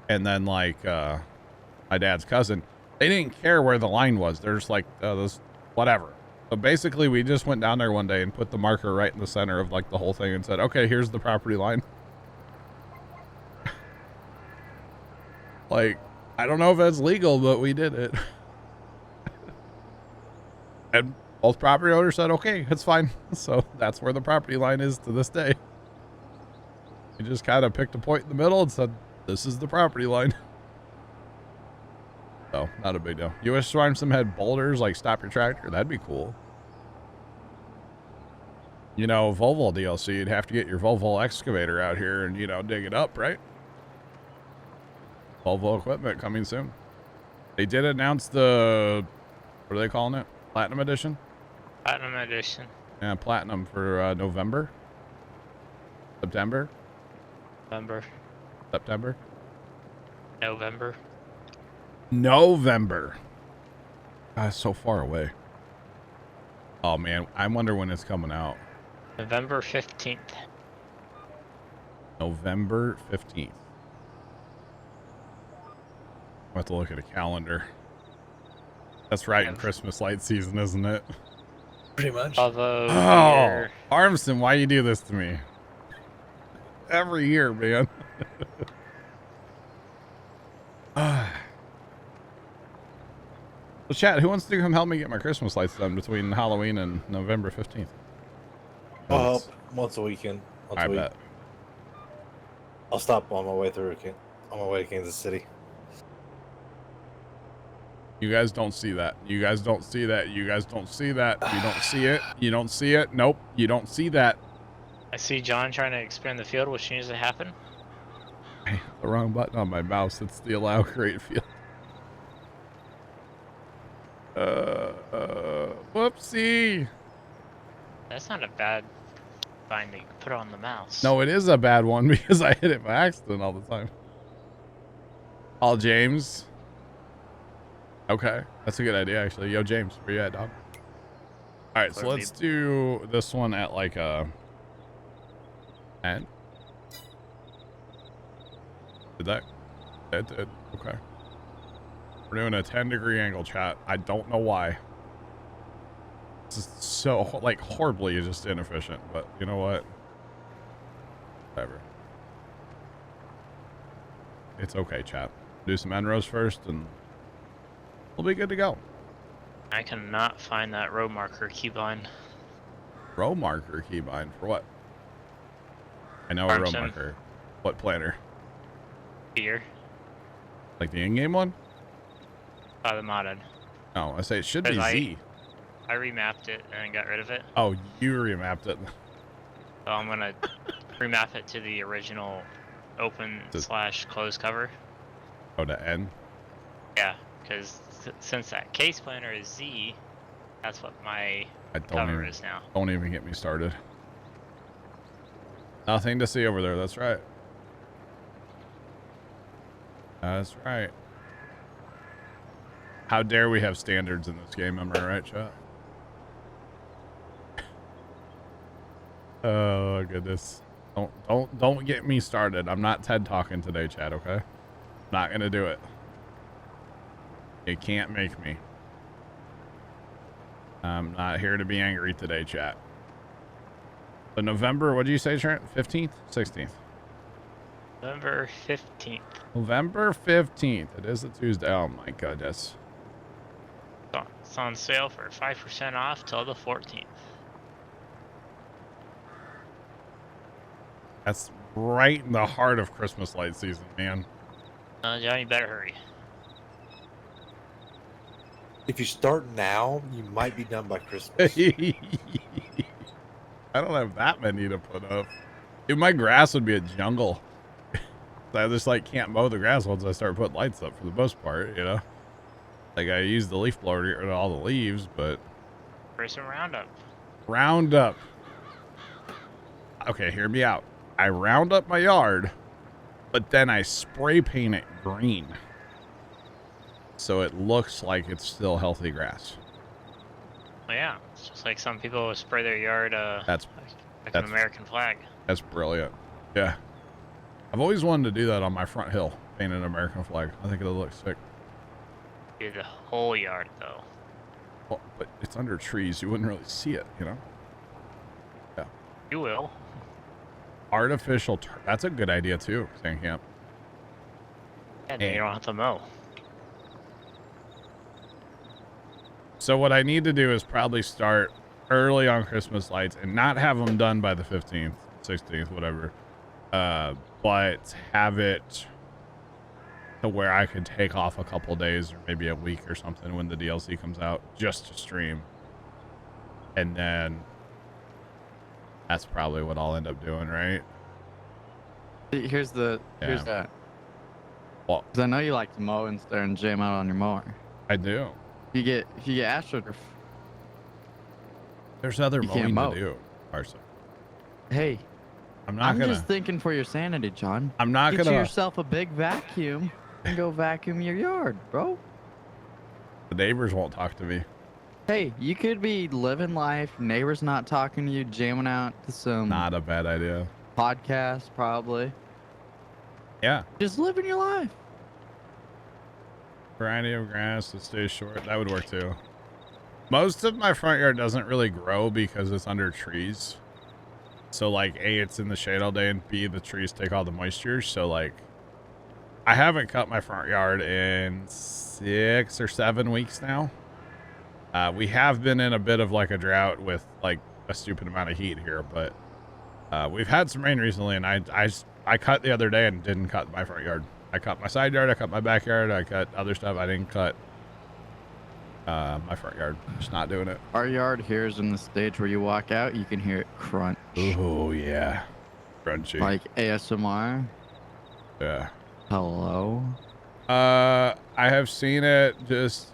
and then like my dad's cousin, they didn't care where the line was. There's like this whatever. So basically we just went down there one day and put the marker right in the center of like the whole thing and said, okay, here's the property line. Like, I don't know if that's legal, but we did it. And both property owners said, okay, it's fine. So that's where the property line is to this day. We just kind of picked a point in the middle and said, this is the property line. So, not a big deal. You wish some had boulders, like stop your tractor? That'd be cool. You know, Volvo DLC, you'd have to get your Volvo excavator out here and, you know, dig it up, right? Volvo equipment coming soon. They did announce the, what are they calling it? Platinum Edition? Platinum Edition. Yeah, Platinum for November. September. September. November. God, it's so far away. Oh man, I wonder when it's coming out. November 15th. November 15th. I'll have to look at a calendar. That's right, in Christmas light season, isn't it? Pretty much. Although, oh, Armstead, why you do this to me? Every year, man. Well, chat, who wants to come help me get my Christmas lights done between Halloween and November 15th? I'll help once a weekend. I bet. I'll stop on my way through on my way to Kansas City. You guys don't see that. You guys don't see that. You guys don't see that. You don't see it. You don't see it. Nope. You don't see that. I see John trying to expand the field, which needs to happen. I hit the wrong button on my mouse. It's the allow create field. Whoopsie. That's not a bad bind to put on the mouse. No, it is a bad one because I hit it by accident all the time. All James. Okay, that's a good idea actually. Yo, James, where you at, dog? All right, so let's do this one at like a 10. Did that? It did. Okay. We're doing a 10-degree angle, chat. I don't know why. This is so like horribly just inefficient, but you know what? Whatever. It's okay, chat. Do some end rows first and we'll be good to go. I cannot find that row marker keybind. Row marker keybind for what? I know a row marker. What planner? Here. Like the in-game one? The modded. Oh, I say it should be Z. I remapped it and got rid of it. Oh, you remapped it. So I'm gonna remap it to the original open/close cover. Oh, to N? Yeah, because since that case planner is Z, that's what my cover is now. Don't even get me started. Nothing to see over there. That's right. That's right. How dare we have standards in this game? Am I right, chat? Oh goodness! Don't get me started. I'm not TED talking today, chat. Okay, not gonna do it. You can't make me. I'm not here to be angry today, chat. So November, what did you say, Trent? 15th, 16th. November 15th. November 15th. It is a Tuesday. Oh my goodness. It's on sale for 5% off till the 14th. That's right in the heart of Christmas light season, man. Johnny, better hurry. If you start now, you might be done by Christmas. I don't have that many to put up. Dude, my grass would be a jungle. I just like can't mow the grass once I start putting lights up for the most part, you know? Like I use the leaf blower to get rid of all the leaves, but... For some Roundup. Roundup. Okay, hear me out. I round up my yard, but then I spray paint it green. So it looks like it's still healthy grass. Well, yeah, it's just like some people spray their yard that's an American flag. That's brilliant. Yeah. I've always wanted to do that on my front hill, paint an American flag. I think it'll look sick. Do the whole yard, though. Well, but it's under trees. You wouldn't really see it, you know? Yeah. You will. Artificial that's a good idea, too, Sandcamp. Yeah, then you don't have to mow. So what I need to do is probably start early on Christmas lights and not have them done by the 15th, 16th, whatever. But have it to where I could take off a couple days or maybe a week or something when the DLC comes out just to stream. And then that's probably what I'll end up doing, right? Here's that. Well, 'cause I know you like to mow and stare and jam out on your mower. I do. If you get AstroTurf. There's other mowing mow. to do, Parson. Hey, I'm just thinking for your sanity, John. I'm not Get gonna. yourself a big vacuum and go vacuum your yard, bro. The neighbors won't talk to me. Hey, you could be living life, neighbors not talking to you, jamming out to some Not a bad idea. podcast, probably. Yeah. Just living your life. Variety of grass that stays short. That would work too. Most of my front yard doesn't really grow because it's under trees. So like A, it's in the shade all day, and B, the trees take all the moisture. So like I haven't cut my front yard in 6 or 7 weeks now. We have been in a bit of like a drought with like a stupid amount of heat here, but we've had some rain recently, and I cut the other day and didn't cut my front yard. I cut my side yard, I cut my backyard, I cut other stuff. I didn't cut my front yard. Just not doing it. Our yard here is in the stage where you walk out, you can hear it crunch. Oh yeah, crunchy. Like ASMR. Yeah. Hello. I have seen it. Just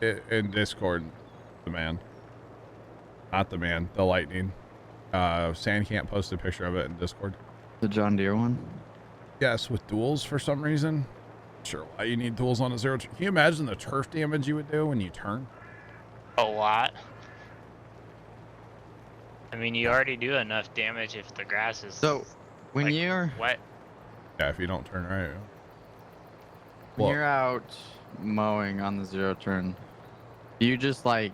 in Discord, the man. Not the man, the lightning. Sand can't post a picture of it in Discord. The John Deere one? Yes, with duels for some reason. Sure, why you need duels on a zero turn. Can you imagine the turf damage you would do when you turn? A lot. I mean, you already do enough damage if the grass is So, when like, you're wet. Yeah, if you don't turn right. when Well- you're out mowing on the zero turn, do you just like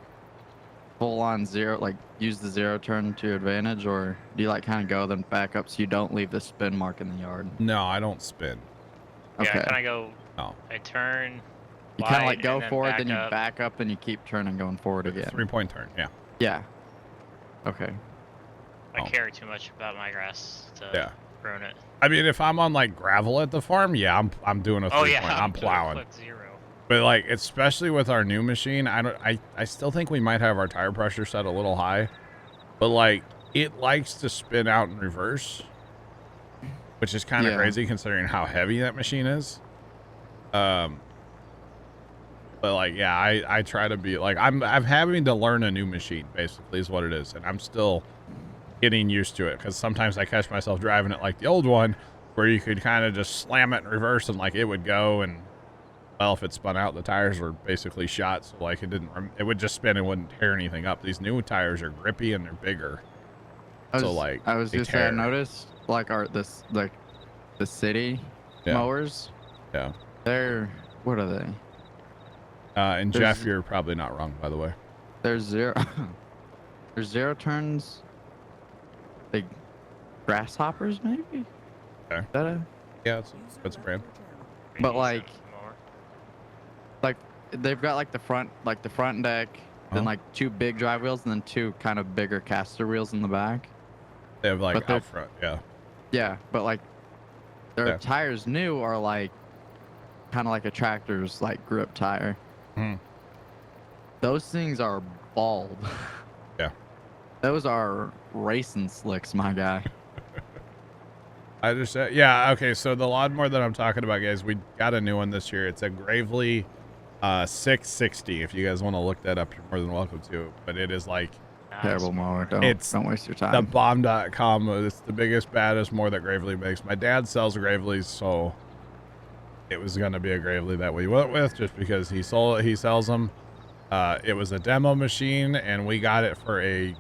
full on zero, like use the zero turn to your advantage, or do you like kind of go then back up so you don't leave the spin mark in the yard? No, I don't spin. Yeah, Okay. I kind of go. No. I turn. You kind of wide like go and then forward, then you up. back up, then you keep turning going forward again. 3-point turn, yeah. Yeah. Okay. I Oh. care too much about my grass to Yeah. ruin it. I mean, if I'm on like gravel at the farm, yeah, I'm doing a 3-point. Oh yeah, I'm doing plowing. quick zero. But like, especially with our new machine, I still think we might have our tire pressure set a little high, but like it likes to spin out in reverse, which is kind of Yeah. crazy considering how heavy that machine is. But like, yeah, I try to be like, I'm having to learn a new machine basically is what it is. And I'm still getting used to it because sometimes I catch myself driving it like the old one where you could kind of just slam it in reverse and like it would go, and well, if it spun out, the tires were basically shot. So like it would just spin and wouldn't tear anything up. These new tires are grippy and they're bigger. I was, So, like, I was they just saying, I tear. noticed like the city Yeah. mowers. Yeah. They're, what are they? And There's- Jeff, you're probably not wrong, by the way. There's zero. There's zero turns. Like grasshoppers, maybe. Okay. Is that a, Yeah, it's a brand. But, Maybe like, some more. like they've got like the front deck, then Uh-huh. like two big drive wheels, and then two kind of bigger caster wheels in the back. They have like But they're- out front, yeah. Yeah, but like their Yeah. tires new are like kind of like a tractor's like grip tire. Mhm. Those things are bald. Yeah. Those are racing slicks, my guy. I just said, yeah, okay, so the lawnmower that I'm talking about, guys, we got a new one this year. It's a Gravely 660. If you guys want to look that up, you're more than welcome to. But it is like Nah, Terrible it's- mower. Don't waste your the time. bomb.com. It's the biggest, baddest mower that Gravely makes. My dad sells Gravely's, so it was going to be a Gravely that we went with just because he sells them. It was a demo machine, and we got it for a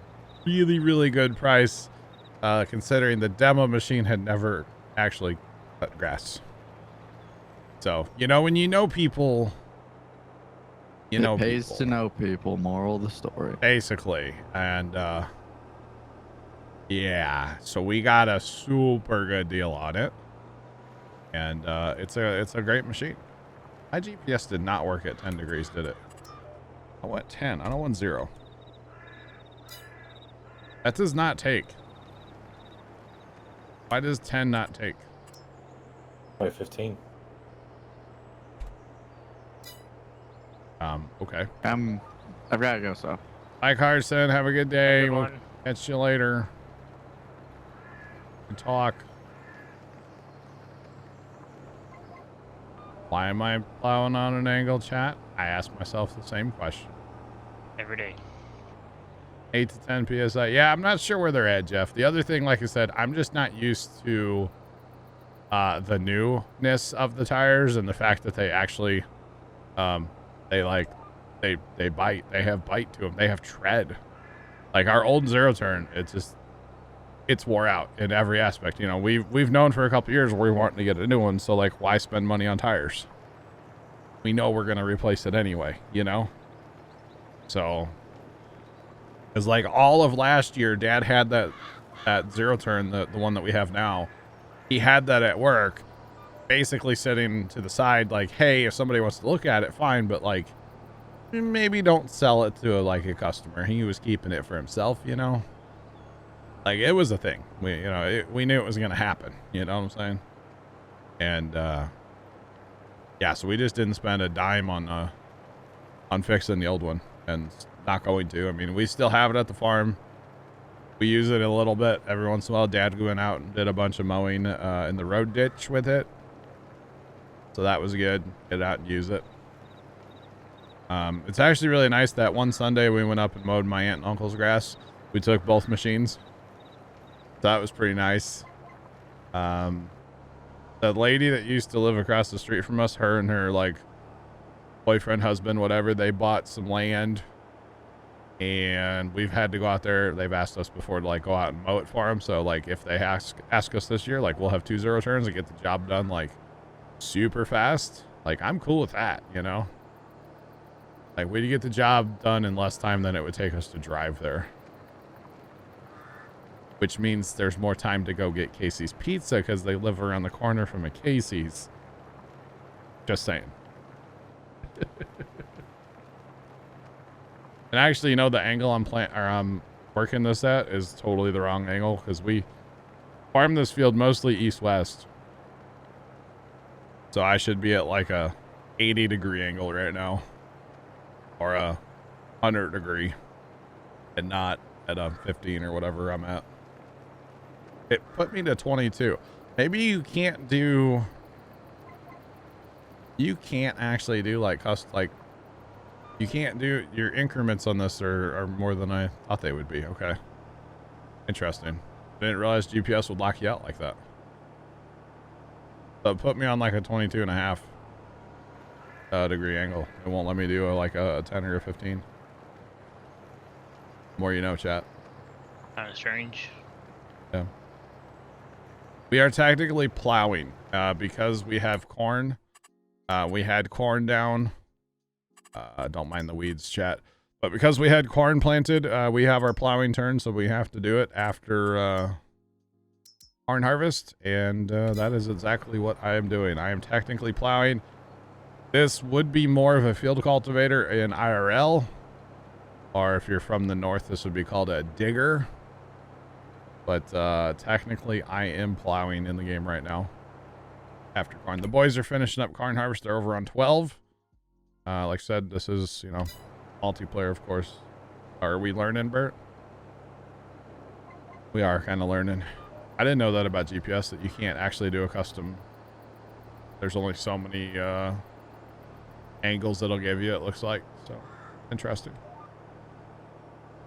really, really good price, considering the demo machine had never actually cut grass. So, when you know people, it pays people, to know people. Moral of the story. basically. And yeah, so we got a super good deal on it, and it's a great machine. My GPS did not work at 10 degrees, did it? I went 10. I don't want 0. That does not take. Why does 10 not take? By 15. Okay. I've got to go. So. Bye, Carson. Have a good day. Good We'll one. catch you later. Good talk. Why am I plowing on an angle, chat? I ask myself the same question. Every day. 8 to 10 PSI. Yeah, I'm not sure where they're at, Jeff. The other thing, like I said, I'm just not used to the newness of the tires and the fact that they actually, they bite. They have bite to them. They have tread. Like our old zero turn, it's wore out in every aspect. We've known for a couple years we're wanting to get a new one. So like, why spend money on tires? We know we're gonna replace it anyway. So. It's like all of last year, Dad had that zero turn, the one that we have now. He had that at work, basically sitting to the side, like, hey, if somebody wants to look at it, fine, but like, maybe don't sell it to a customer. He was keeping it for himself, Like it was a thing. We knew it was gonna happen. You know what I'm saying? And yeah, so we just didn't spend a dime on fixing the old one, and not going to. I mean, we still have it at the farm. We use it a little bit every once in a while. Dad went out and did a bunch of mowing in the road ditch with it, so that was good. Get out and use it. It's actually really nice that one Sunday we went up and mowed my aunt and uncle's grass. We took both machines. So that was pretty nice. The lady that used to live across the street from us, her and her like boyfriend, husband, whatever, they bought some land and we've had to go out there. They've asked us before to like go out and mow it for them. So like if they ask us this year, like we'll have 2 zero turns and get the job done like super fast. Like I'm cool with that, you know? Like we'd get the job done in less time than it would take us to drive there. Which means there's more time to go get Casey's Pizza because they live around the corner from a Casey's. Just saying. And actually, you know, the angle I'm working this at is totally the wrong angle because we farm this field mostly east-west. So I should be at like a 80-degree angle right now. Or a 100-degree. And not at a 15 or whatever I'm at. It put me to 22. Maybe you can't actually do like you can't do your increments on this are more than I thought they would be. Okay. Interesting. Didn't realize GPS would lock you out like that. So it put me on like a 22.5 degree angle. It won't let me do like a 10 or a 15. More you know, chat. Kind of strange. Yeah. We are tactically plowing because we have corn. We had corn down. Don't mind the weeds, chat. But because we had corn planted, we have our plowing turn, so we have to do it after corn harvest. And that is exactly what I am doing. I am technically plowing. This would be more of a field cultivator in IRL. Or if you're from the north, this would be called a digger. But technically, I am plowing in the game right now. After corn. The boys are finishing up corn harvest. They're over on 12. Like I said, this is, you know, multiplayer, of course. Are we learning, Bert? We are kind of learning. I didn't know that about GPS, that you can't actually do a custom. There's only so many angles it'll give you, it looks like. So, interesting.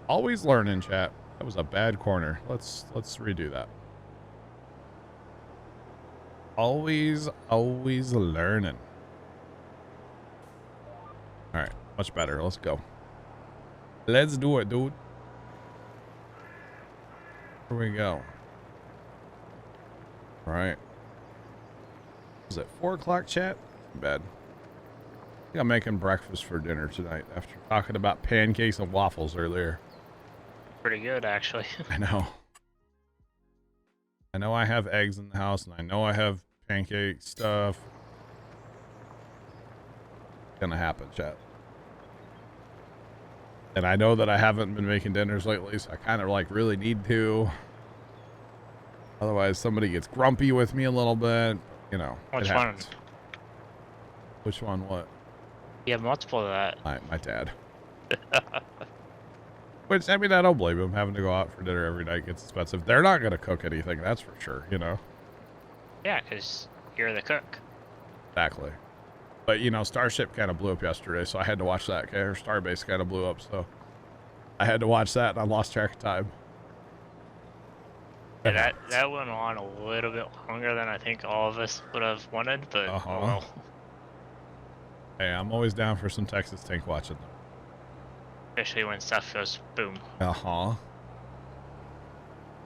Always learning, chat. That was a bad corner. Let's redo that. Always learning. All right, much better. Let's go. Let's do it, dude. Here we go. All right. Is it 4 o'clock, chat? Bad. I think I'm making breakfast for dinner tonight after talking about pancakes and waffles earlier. Pretty good, actually. I know. I know I have eggs in the house, and I know I have pancake stuff. It's gonna happen, chat. And I know that I haven't been making dinners lately, so I kind of like really need to. Otherwise, somebody gets grumpy with me a little bit. You know. Which one? Which one? What? You have multiple of that. My dad. Which, I mean, I don't blame him. Having to go out for dinner every night gets expensive. They're not going to cook anything, that's for sure, you know? Yeah, because you're the cook. Exactly. But, you know, Starship kind of blew up yesterday, so I had to watch that. Okay? Or Starbase kind of blew up, so I had to watch that, and I lost track of time. Yeah, that went on a little bit longer than I think all of us would have wanted, but oh well. Hey, I'm always down for some Texas tank watching, though. Especially when stuff goes boom.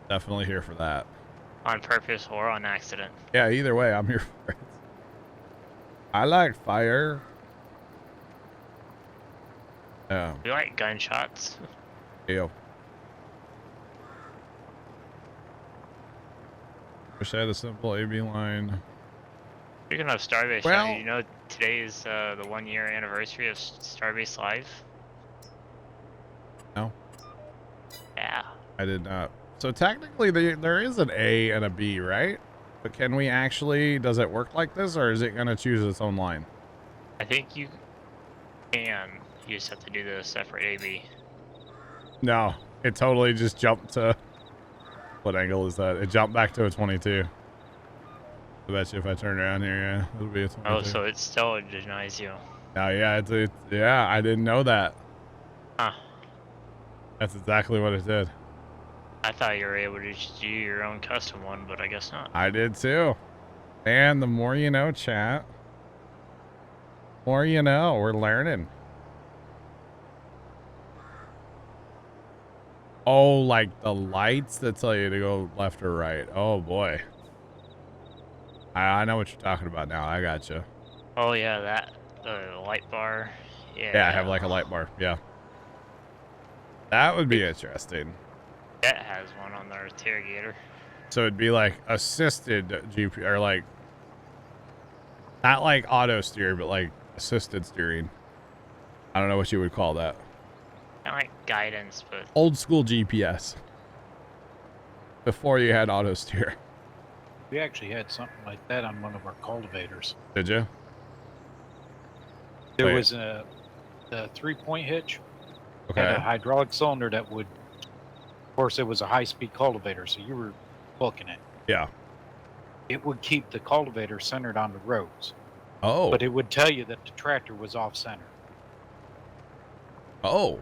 Definitely here for that. On purpose or on accident. Yeah, either way, I'm here for it. I like fire. Yeah. We like gunshots. Ew. Wish I had a simple AB line. Speaking of Starbase, well, you know today is the 1-year anniversary of Starbase Live? No. Yeah. I did not. So technically there is an A and a B, right? But can we actually, does it work like this, or is it going to choose its own line? I think you can. You just have to do the separate AB. No, it totally just jumped to, what angle is that? It jumped back to a 22. I bet you if I turn around here, yeah, it'll be a 22. Oh, so it still denies you. Oh yeah, yeah. I didn't know that. Huh. That's exactly what it did. I thought you were able to just do your own custom one, but I guess not. I did too. And the more you know, chat. More you know. We're learning. Oh, like the lights that tell you to go left or right. Oh boy. I know what you're talking about now. I got you. Oh yeah, that the light bar. Yeah. Yeah, I have like a light bar. Yeah. That would be interesting. Jet has one on their interrogator. So it'd be like assisted GP or like not like auto steer, but like assisted steering. I don't know what you would call that. Kind of like guidance, but Old school GPS. Before you had auto steer. We actually had something like that on one of our cultivators. Did you? There Wait. was a 3-point hitch. Okay. Had a hydraulic cylinder that would, of course, it was a high-speed cultivator, so you were booking it. Yeah. It would keep the cultivator centered on the roads, Oh. but it would tell you that the tractor was off-center. Oh.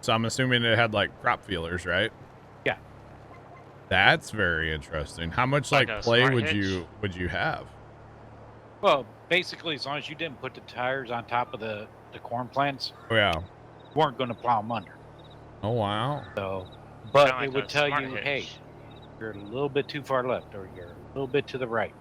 So I'm assuming it had like crop feelers, right? Yeah. That's very interesting. How much Like like a play smart would hitch? you have? Well, basically, as long as you didn't put the tires on top of the corn plants, Oh yeah. you weren't going to plow them under. Oh wow. So, but Kinda it like would a tell smart you, hitch. hey, you're a little bit too far left, or you're a little bit to the right.